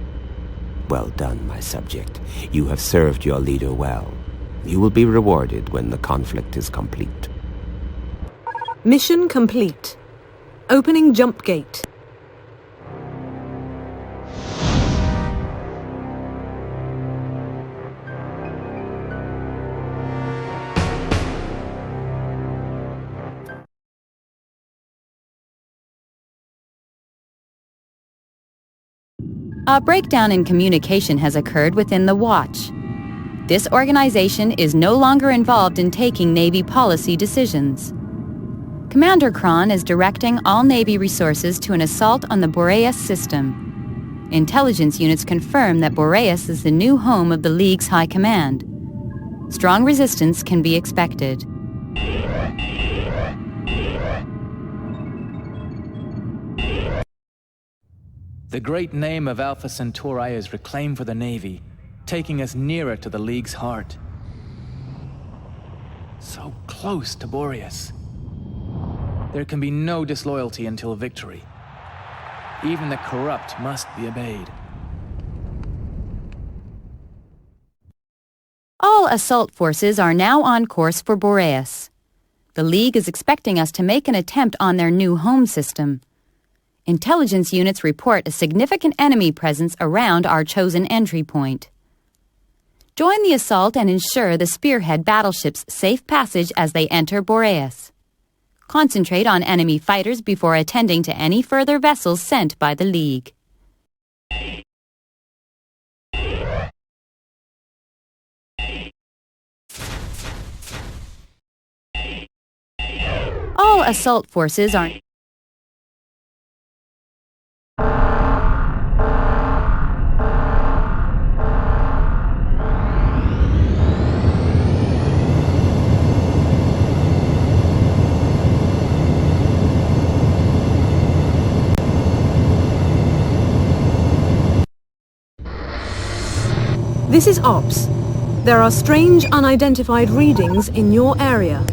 Well done, my subject. You have served your leader well. You will be rewarded when the conflict is complete. Mission complete. Opening jump gate. A breakdown in communication has occurred within the Watch. This organization is no longer involved in taking Navy policy decisions. Commander Kron is directing all Navy resources to an assault on the Boreas system. Intelligence units confirm that Boreas is the new home of the League's High Command. Strong resistance can be expected. The great name of Alpha Centauri is reclaimed for the Navy, taking us nearer to the League's heart. So close to Boreas. There can be no disloyalty until victory. Even the corrupt must be obeyed. All assault forces are now on course for Boreas. The League is expecting us to make an attempt on their new home system. Intelligence units report a significant enemy presence around our chosen entry point. Join the assault and ensure the Spearhead battleship's safe passage as they enter Boreas. Concentrate on enemy fighters before attending to any further vessels sent by the League. All assault forces are... This is Ops. There are strange unidentified readings in your area.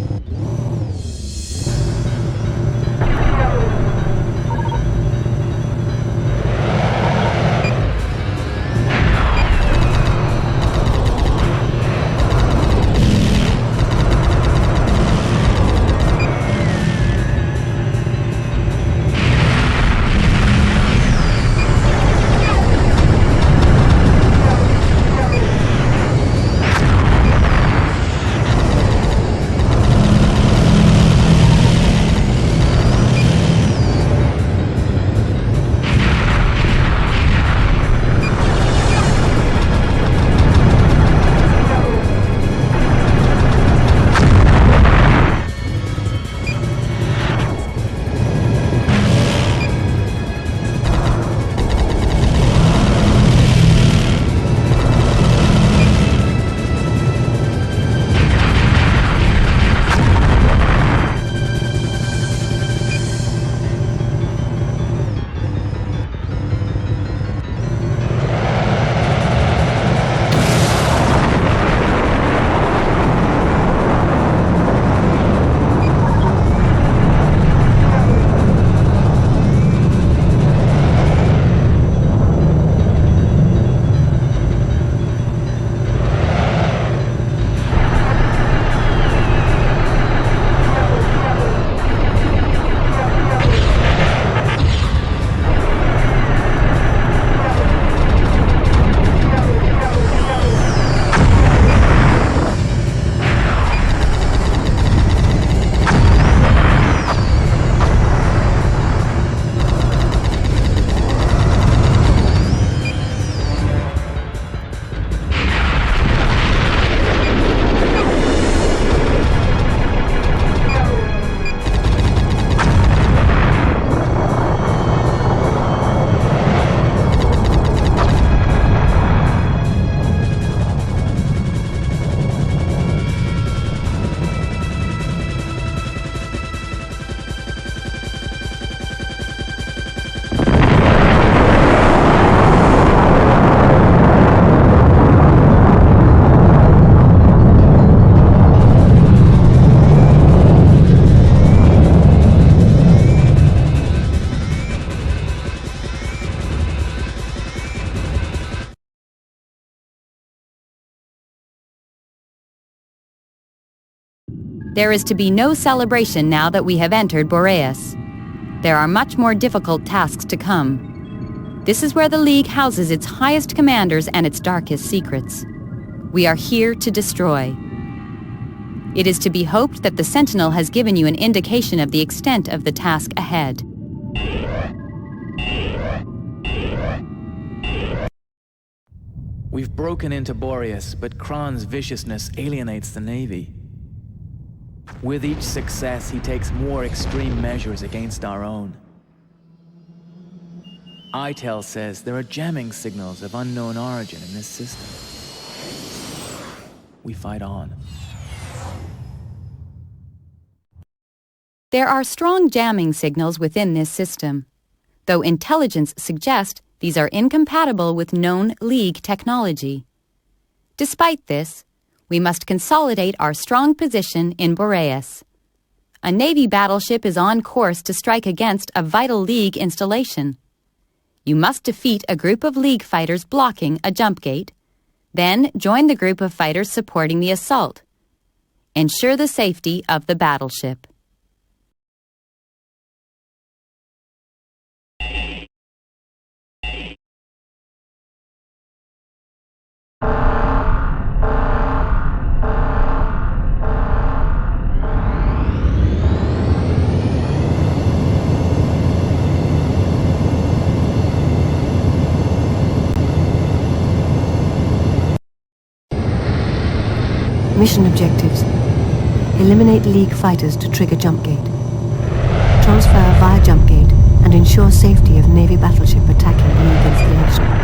There is to be no celebration now that we have entered Boreas. There are much more difficult tasks to come. This is where the League houses its highest commanders and its darkest secrets. We are here to destroy. It is to be hoped that the Sentinel has given you an indication of the extent of the task ahead. We've broken into Boreas, but Kron's viciousness alienates the Navy. With each success, he takes more extreme measures against our own. ITEL says there are jamming signals of unknown origin in this system. We fight on. There are strong jamming signals within this system, though intelligence suggests these are incompatible with known League technology. Despite this, we must consolidate our strong position in Boreas. A Navy battleship is on course to strike against a vital League installation. You must defeat a group of League fighters blocking a jump gate, then join the group of fighters supporting the assault. Ensure the safety of the battleship. Mission objectives. Eliminate League fighters to trigger jump gate. Transfer via jump gate and ensure safety of Navy battleship attacking League installation.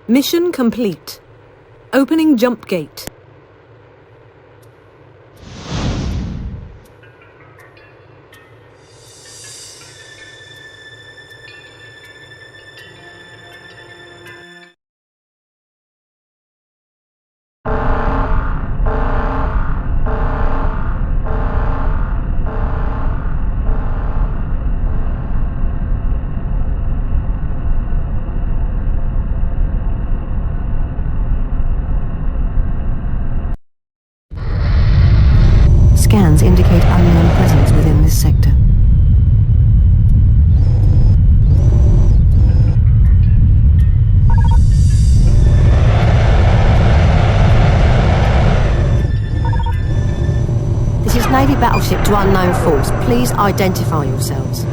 Mission complete. Opening jump gate. Scans indicate unknown presence within this sector. This is Navy battleship to unknown force. Please identify yourselves.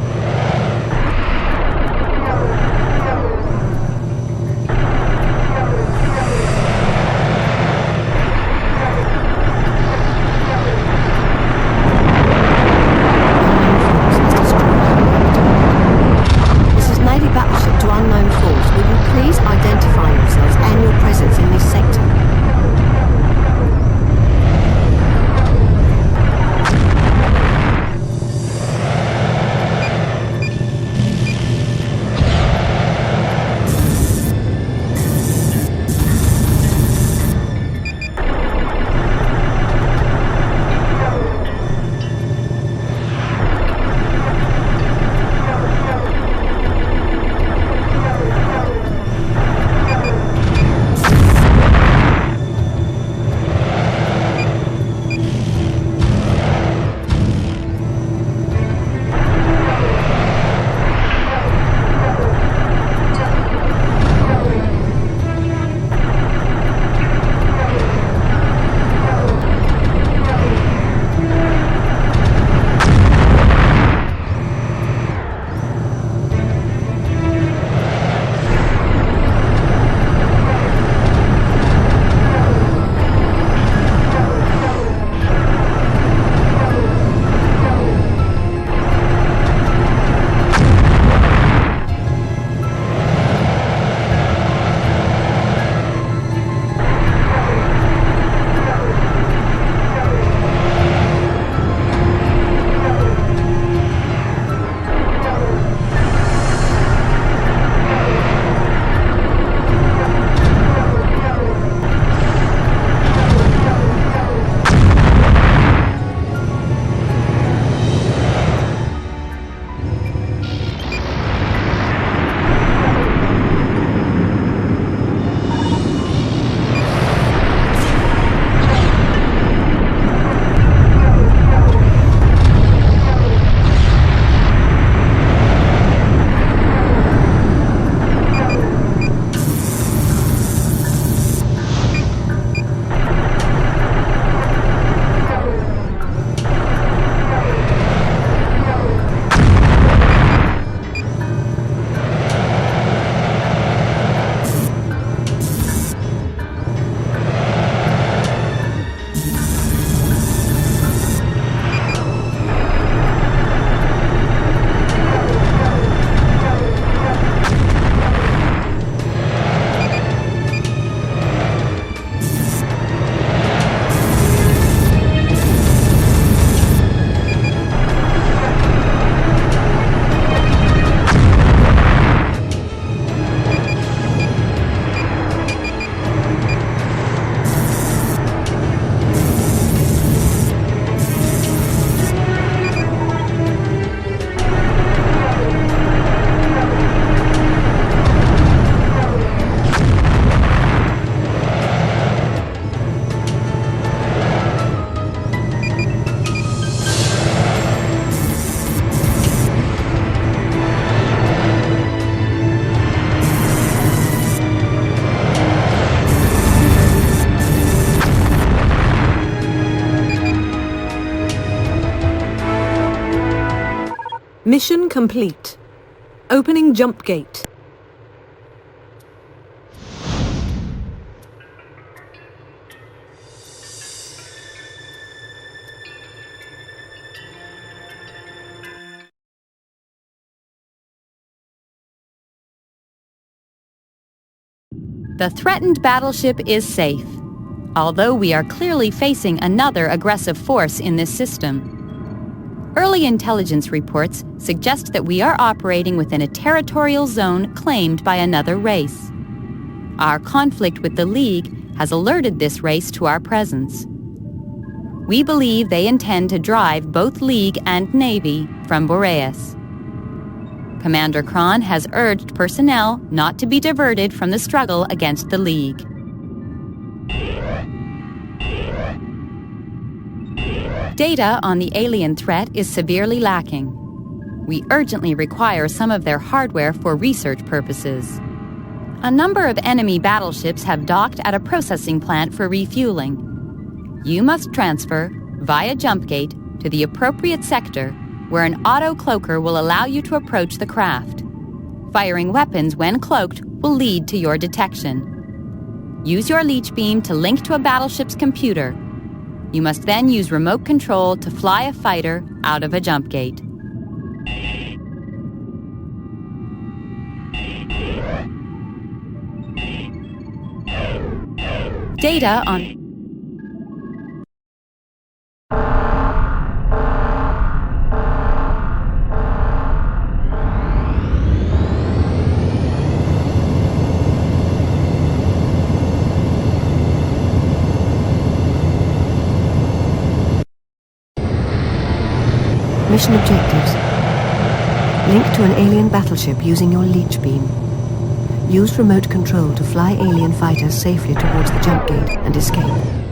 Mission complete. Opening jump gate. The threatened battleship is safe, although we are clearly facing another aggressive force in this system. Early intelligence reports suggest that we are operating within a territorial zone claimed by another race. Our conflict with the League has alerted this race to our presence. We believe they intend to drive both League and Navy from Boreas. Commander Kron has urged personnel not to be diverted from the struggle against the League. Data on the alien threat is severely lacking. We urgently require some of their hardware for research purposes. A number of enemy battleships have docked at a processing plant for refueling. You must transfer, via jump gate, to the appropriate sector, where an auto-cloaker will allow you to approach the craft. Firing weapons when cloaked will lead to your detection. Use your leech beam to link to a battleship's computer. You must then use remote control to fly a fighter out of a jump gate. Data on... Mission objectives. Link to an alien battleship using your leech beam. Use remote control to fly alien fighters safely towards the jump gate and escape.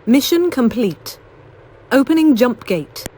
Mission complete. Opening jump gate.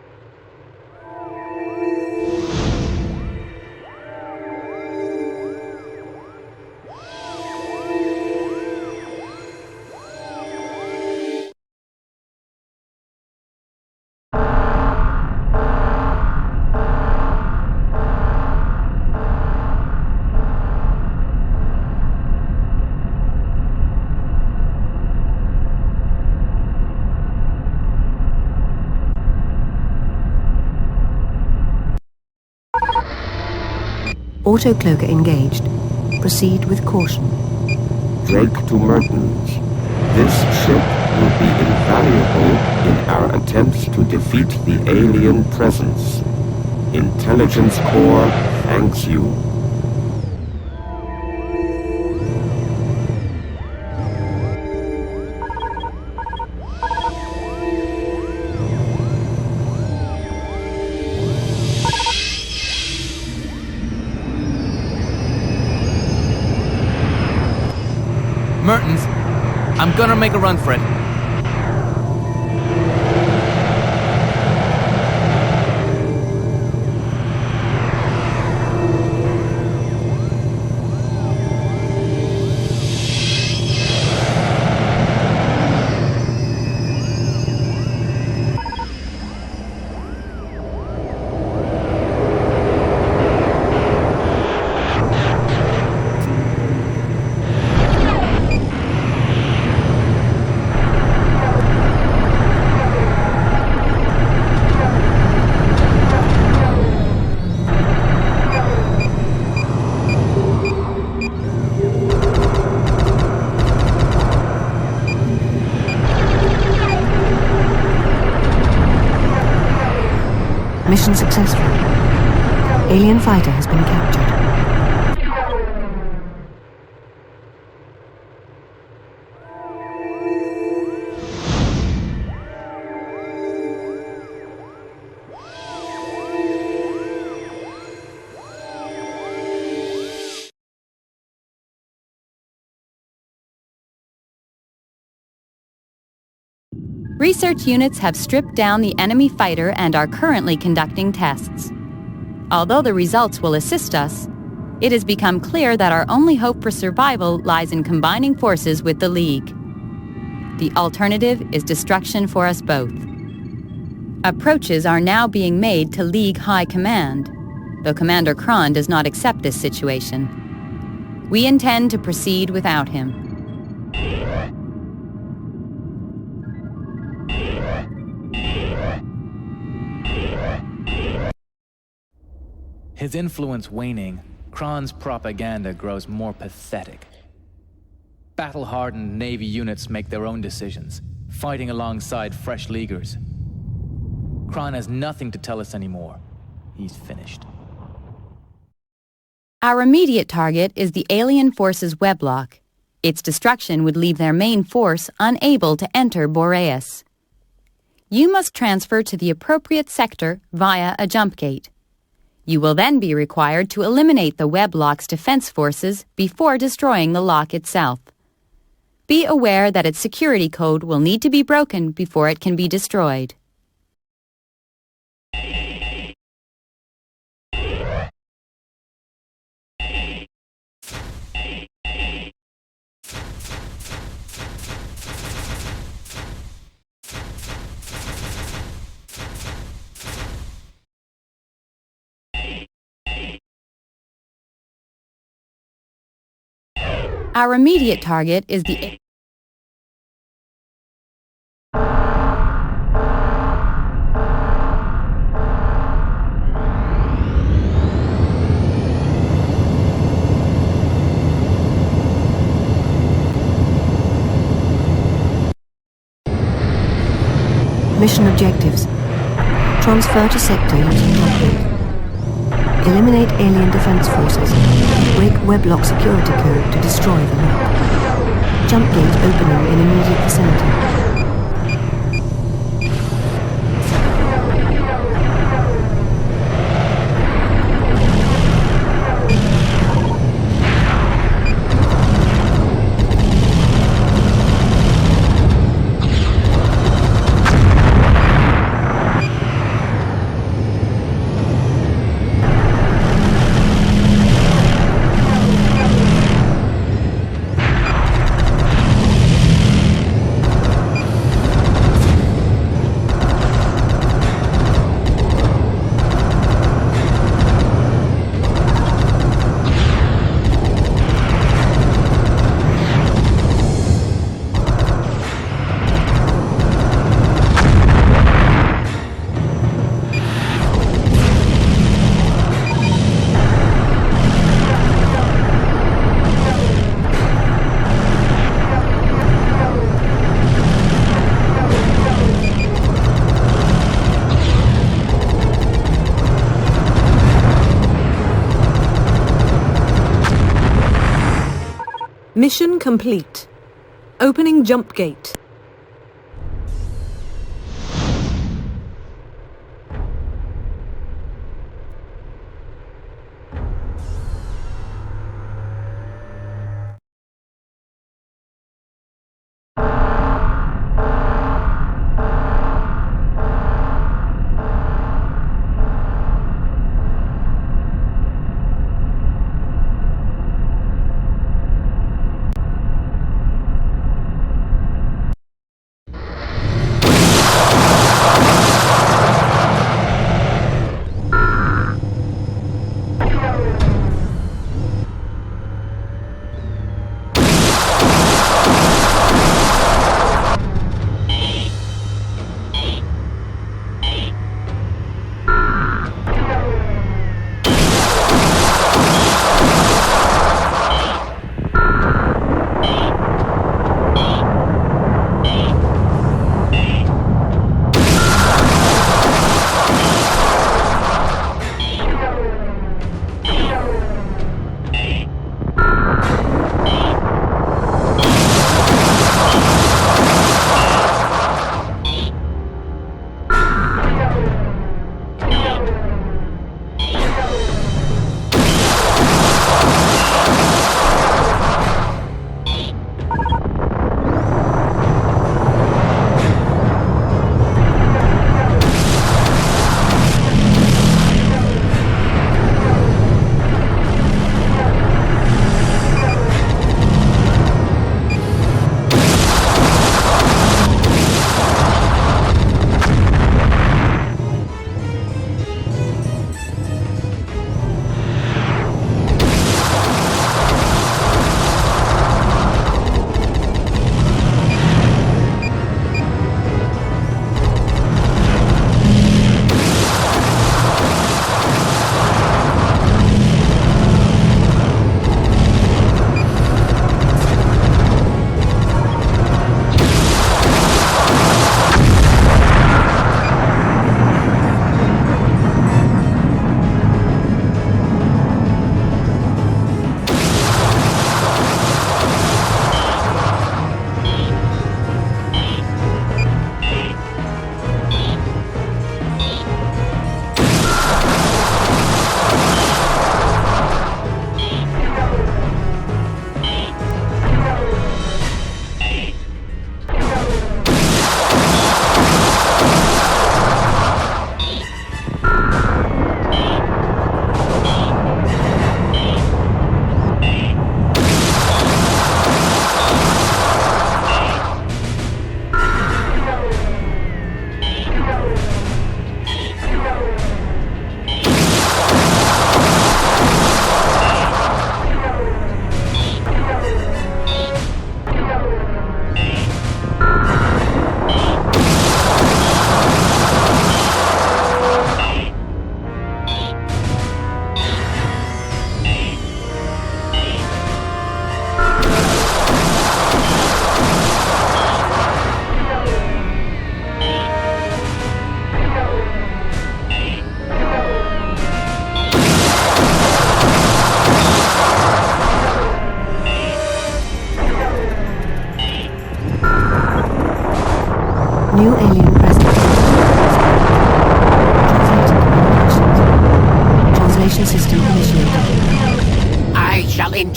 Autocloaker engaged. Proceed with caution. Drake to Mertens. This ship will be invaluable in our attempts to defeat the alien presence. Intelligence Corps thanks you. gonna make a run for it. Mission successful. Alien fighter has been captured. Research units have stripped down the enemy fighter and are currently conducting tests. Although the results will assist us, it has become clear that our only hope for survival lies in combining forces with the League. The alternative is destruction for us both. Approaches are now being made to League High Command, though Commander Kron does not accept this situation. We intend to proceed without him. His influence waning, Kron's propaganda grows more pathetic. Battle-hardened Navy units make their own decisions, fighting alongside fresh Leaguers. Kron has nothing to tell us anymore. He's finished. Our immediate target is the alien forces Weblock. Its destruction would leave their main force unable to enter Boreas. You must transfer to the appropriate sector via a jump gate. You will then be required to eliminate the Weblock's defense forces before destroying the lock itself. Be aware that its security code will need to be broken before it can be destroyed. Our immediate target is the... Mission objectives. Transfer to sector using jump. Eliminate alien defense forces. Break Weblock security code to destroy the lock. Jump gate opening in immediate vicinity. Mission complete. Opening jump gate.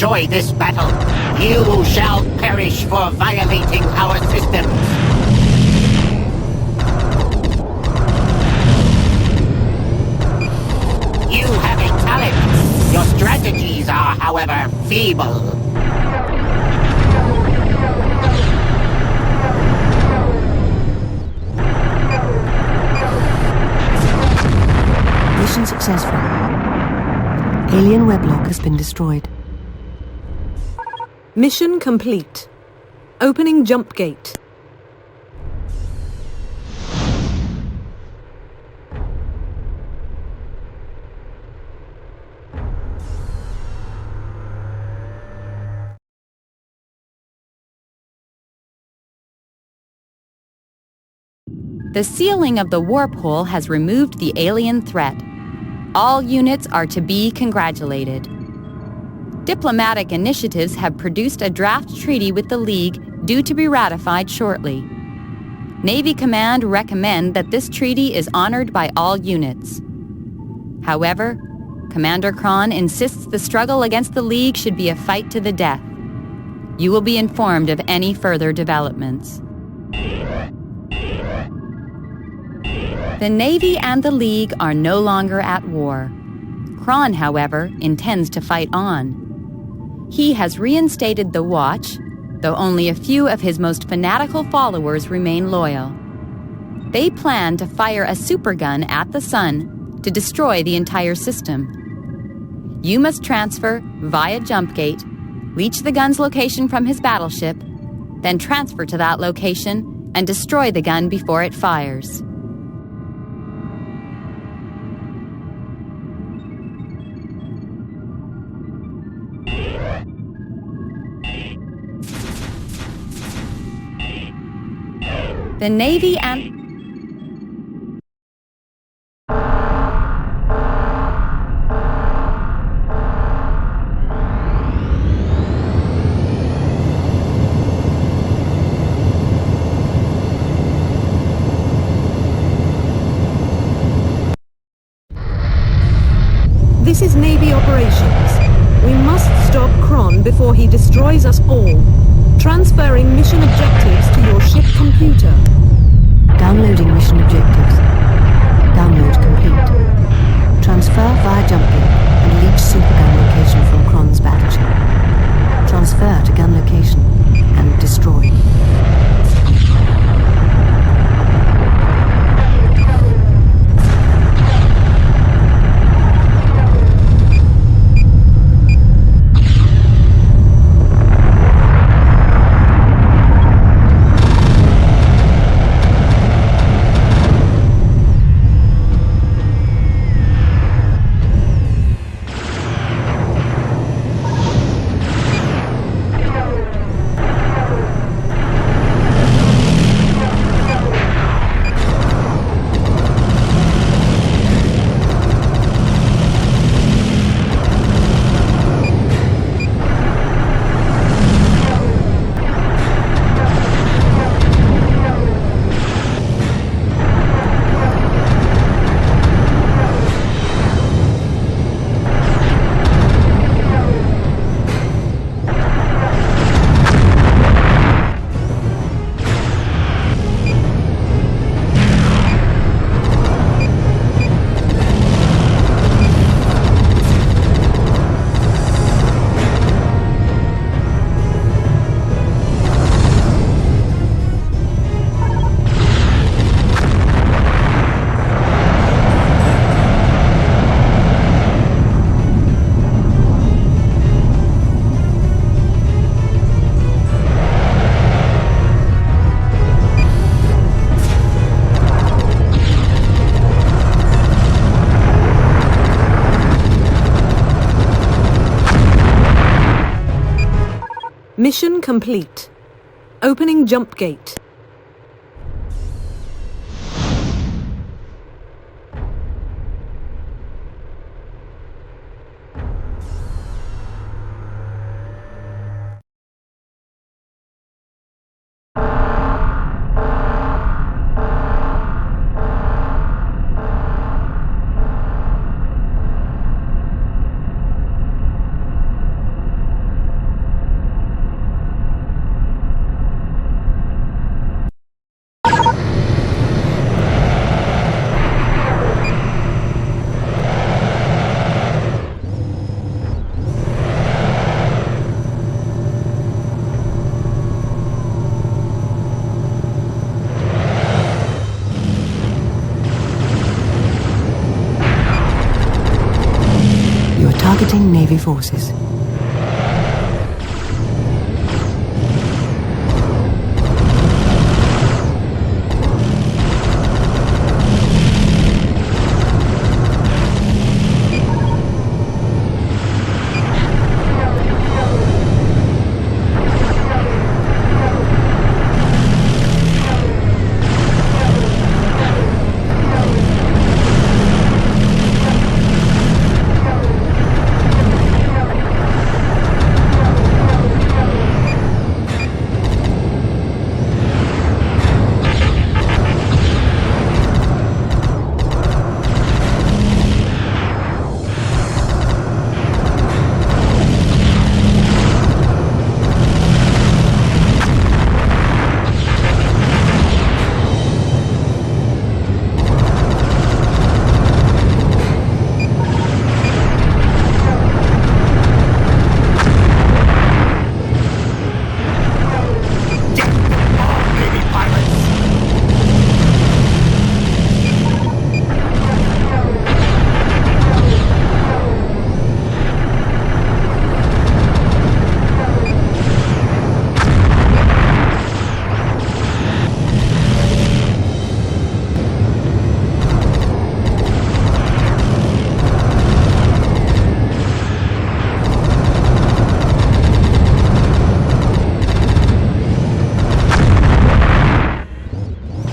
enjoy this battle. You shall perish for violating our system. You have a talent. Your strategies are, however, feeble. Mission successful. Alien weblock has been destroyed. Mission complete. Opening jump gate. The sealing of the warp hole has removed the alien threat. All units are to be congratulated. Diplomatic initiatives have produced a draft treaty with the League due to be ratified shortly. Navy Command recommend that this treaty is honored by all units. However, Commander Kron insists the struggle against the League should be a fight to the death. You will be informed of any further developments. The Navy and the League are no longer at war. Kron, however, intends to fight on. He has reinstated the Watch, though only a few of his most fanatical followers remain loyal. They plan to fire a supergun at the Sun to destroy the entire system. You must transfer via jump gate, reach the gun's location from his battleship, then transfer to that location and destroy the gun before it fires. The Navy and... This is Navy operations. We must stop Kron before he destroys us all. Transferring mission objectives to your ship computer. Downloading mission objectives. Download complete. Transfer via jump gate and leech supergun location from Kron's battleship. Transfer to gun location and destroy. Mission complete. Opening jump gate. targeting Navy forces.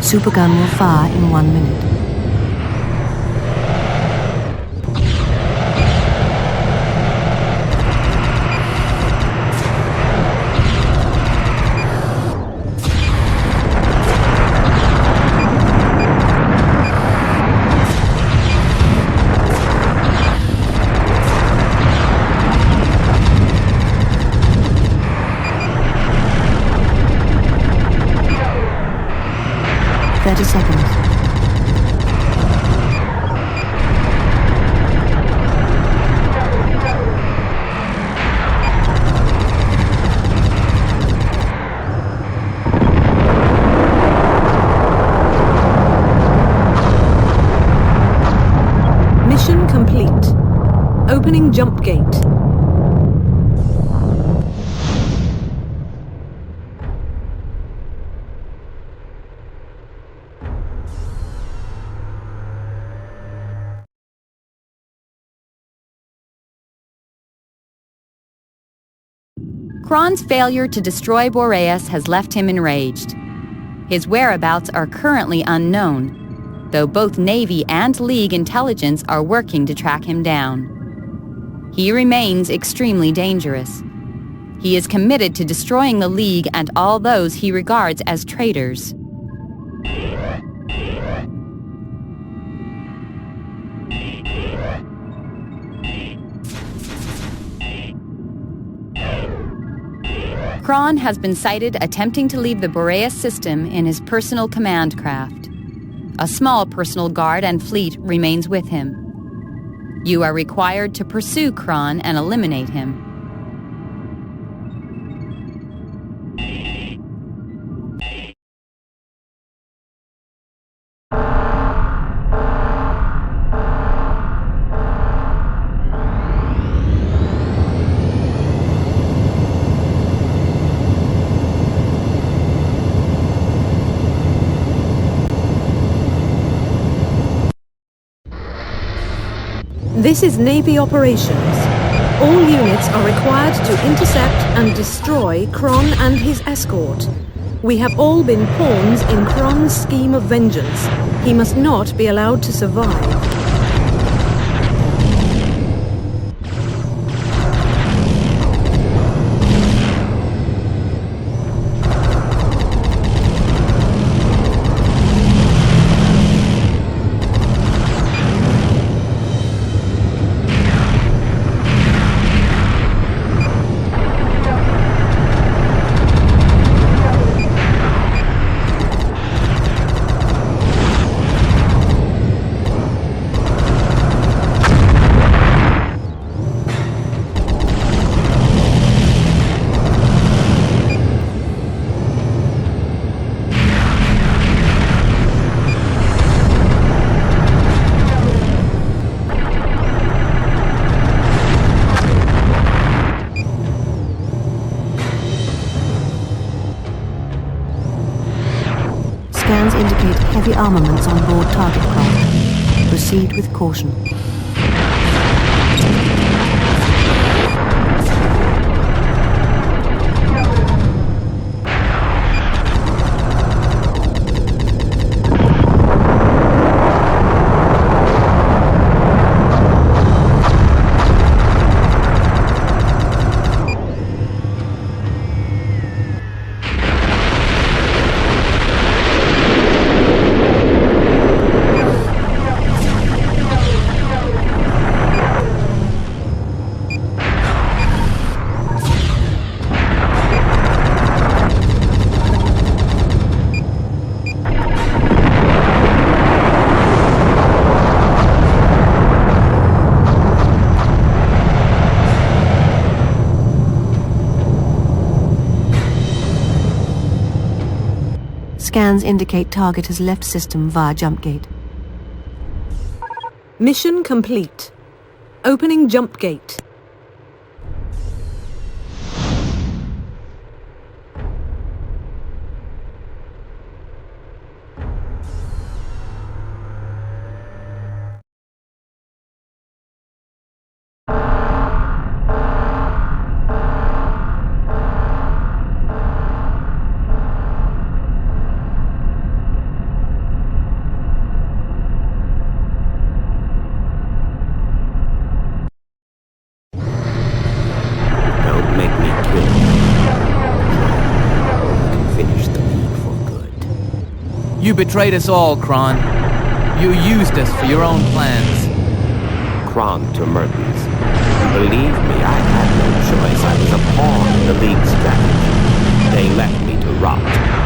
Supergun will fire in 1 minute. Opening jump gate. Kron's failure to destroy Boreas has left him enraged. His whereabouts are currently unknown, though both Navy and League intelligence are working to track him down. He remains extremely dangerous. He is committed to destroying the League and all those he regards as traitors. Kron has been sighted attempting to leave the Boreas system in his personal command craft. A small personal guard and fleet remains with him. You are required to pursue Kron and eliminate him. This is Navy operations. All units are required to intercept and destroy Kron and his escort. We have all been pawns in Kron's scheme of vengeance. He must not be allowed to survive. heavy armaments on board target craft. Proceed with caution. Scans indicate target has left system via jump gate. Mission complete. Opening jump gate. You betrayed us all, Kron. You used us for your own plans. Kron to Mertens. Believe me, I had no choice. I was a pawn in the League's strategy. They left me to rot.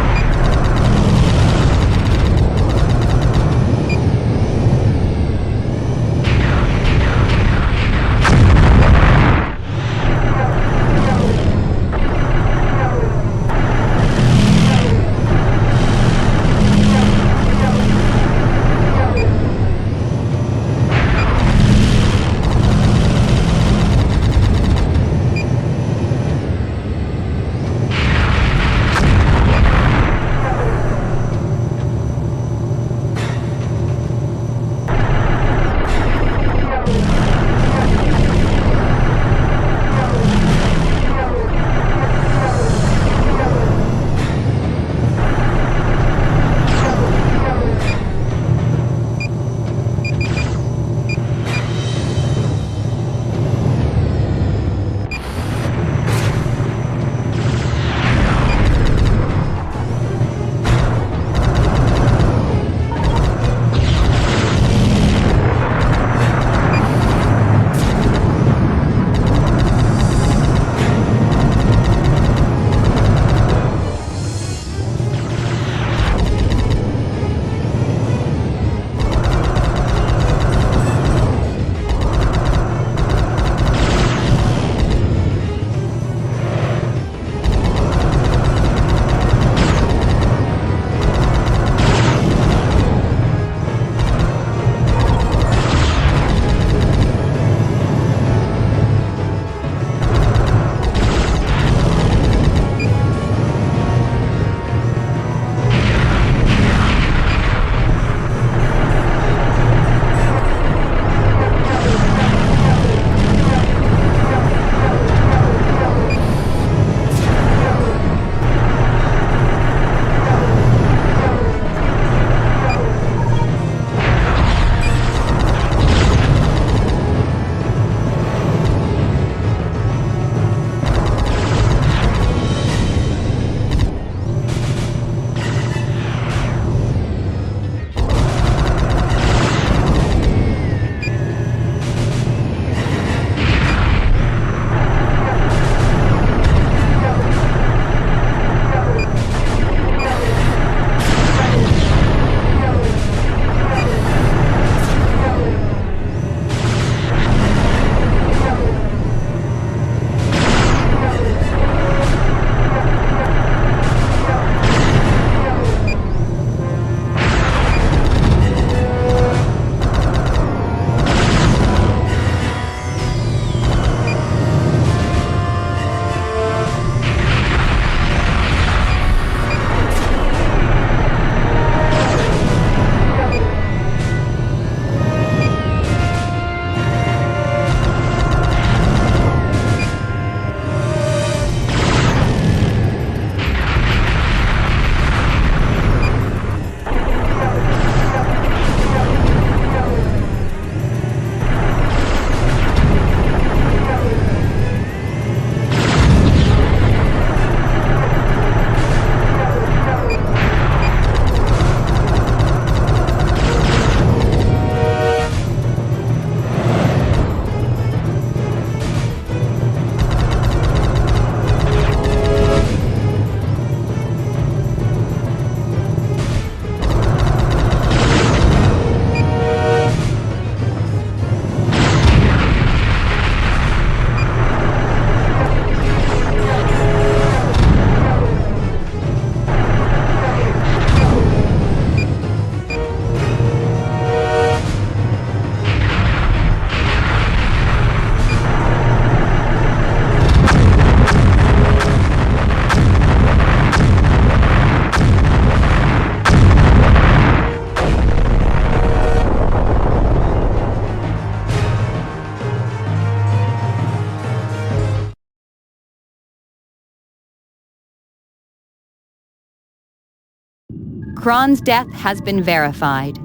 Kron's death has been verified.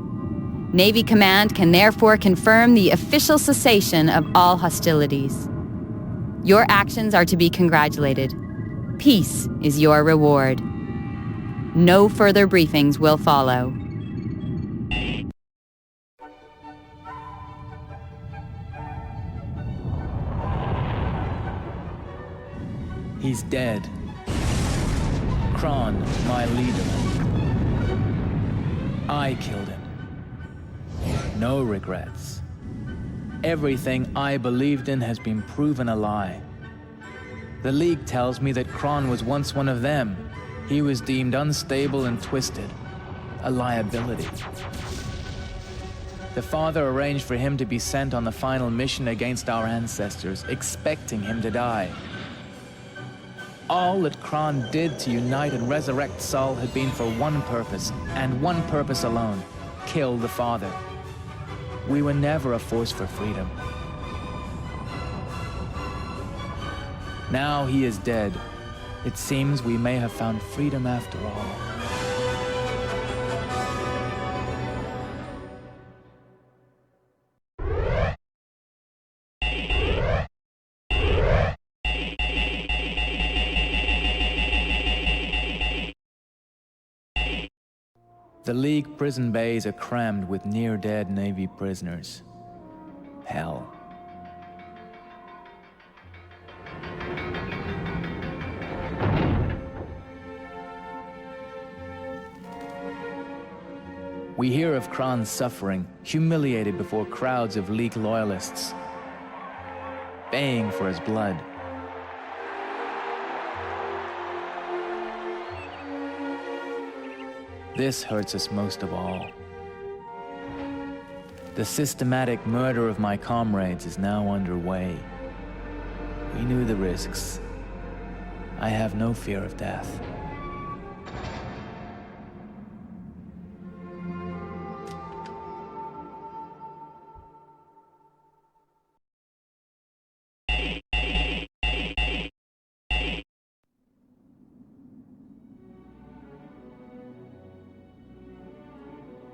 Navy Command can therefore confirm the official cessation of all hostilities. Your actions are to be congratulated. Peace is your reward. No further briefings will follow. He's dead. Kron, my leader. I killed him. No regrets. Everything I believed in has been proven a lie. The League tells me that Kron was once one of them. He was deemed unstable and twisted, a liability. The Father arranged for him to be sent on the final mission against our ancestors, expecting him to die. All that Kron did to unite and resurrect Sol had been for one purpose, and one purpose alone: kill the Father. We were never a force for freedom. Now he is dead. It seems we may have found freedom after all. The League prison bays are crammed with near-dead Navy prisoners. Hell. We hear of Kron's suffering, humiliated before crowds of League loyalists, baying for his blood. This hurts us most of all. The systematic murder of my comrades is now underway. We knew the risks. I have no fear of death.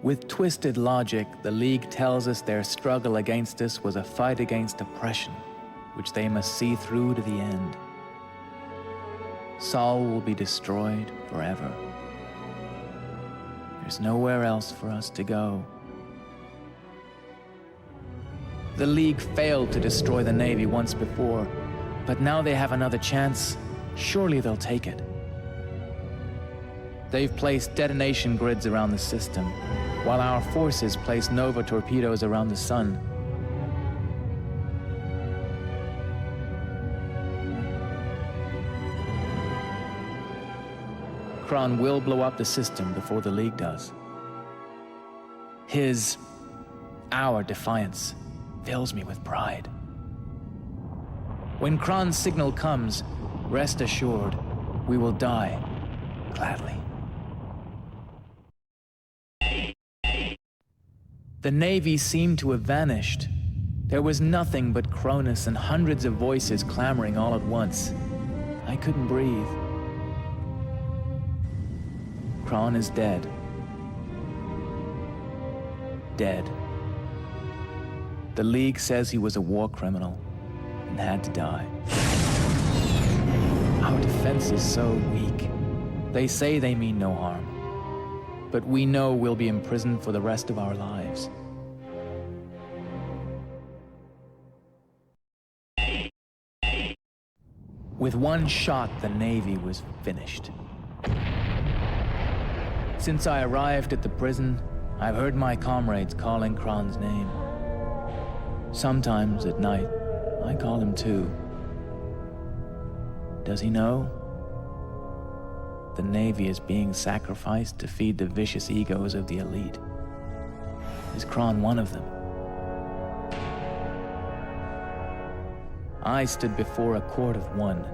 With twisted logic, the League tells us their struggle against us was a fight against oppression, which they must see through to the end. Sol will be destroyed forever. There's nowhere else for us to go. The League failed to destroy the Navy once before, but now they have another chance. Surely they'll take it. They've placed detonation grids around the system, while our forces place Nova torpedoes around the sun. Kron will blow up the system before the League does. Our defiance fills me with pride. When Kron's signal comes, rest assured, we will die gladly. The Navy seemed to have vanished. There was nothing but Cronus and hundreds of voices clamoring all at once. I couldn't breathe. Kron is dead. Dead. The League says he was a war criminal and had to die. Our defense is so weak. They say they mean no harm, but we know we'll be imprisoned for the rest of our lives. With one shot, the Navy was finished. Since I arrived at the prison, I've heard my comrades calling Kron's name. Sometimes at night, I call him too. Does he know? The Navy is being sacrificed to feed the vicious egos of the elite. Is Kron one of them? I stood before a court of one,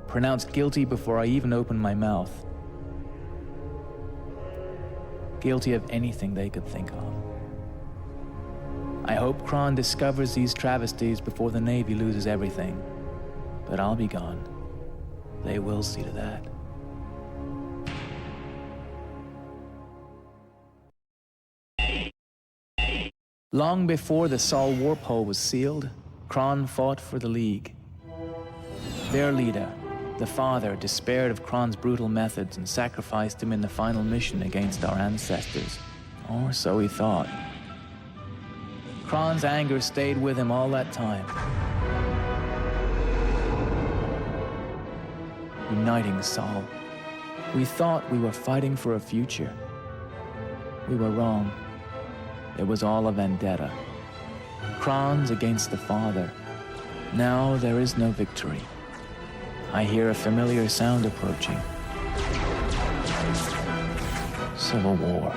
pronounced guilty before I even opened my mouth. Guilty of anything they could think of. I hope Kron discovers these travesties before the Navy loses everything, but I'll be gone. They will see to that. Long before the Sol Warpole was sealed, Kron fought for the League. Their leader, the Father, despaired of Kron's brutal methods and sacrificed him in the final mission against our ancestors. Or so he thought. Kron's anger stayed with him all that time. Uniting Sol. We thought we were fighting for a future. We were wrong. It was all a vendetta. Kron's against the Father. Now there is no victory. I hear a familiar sound approaching. Civil War.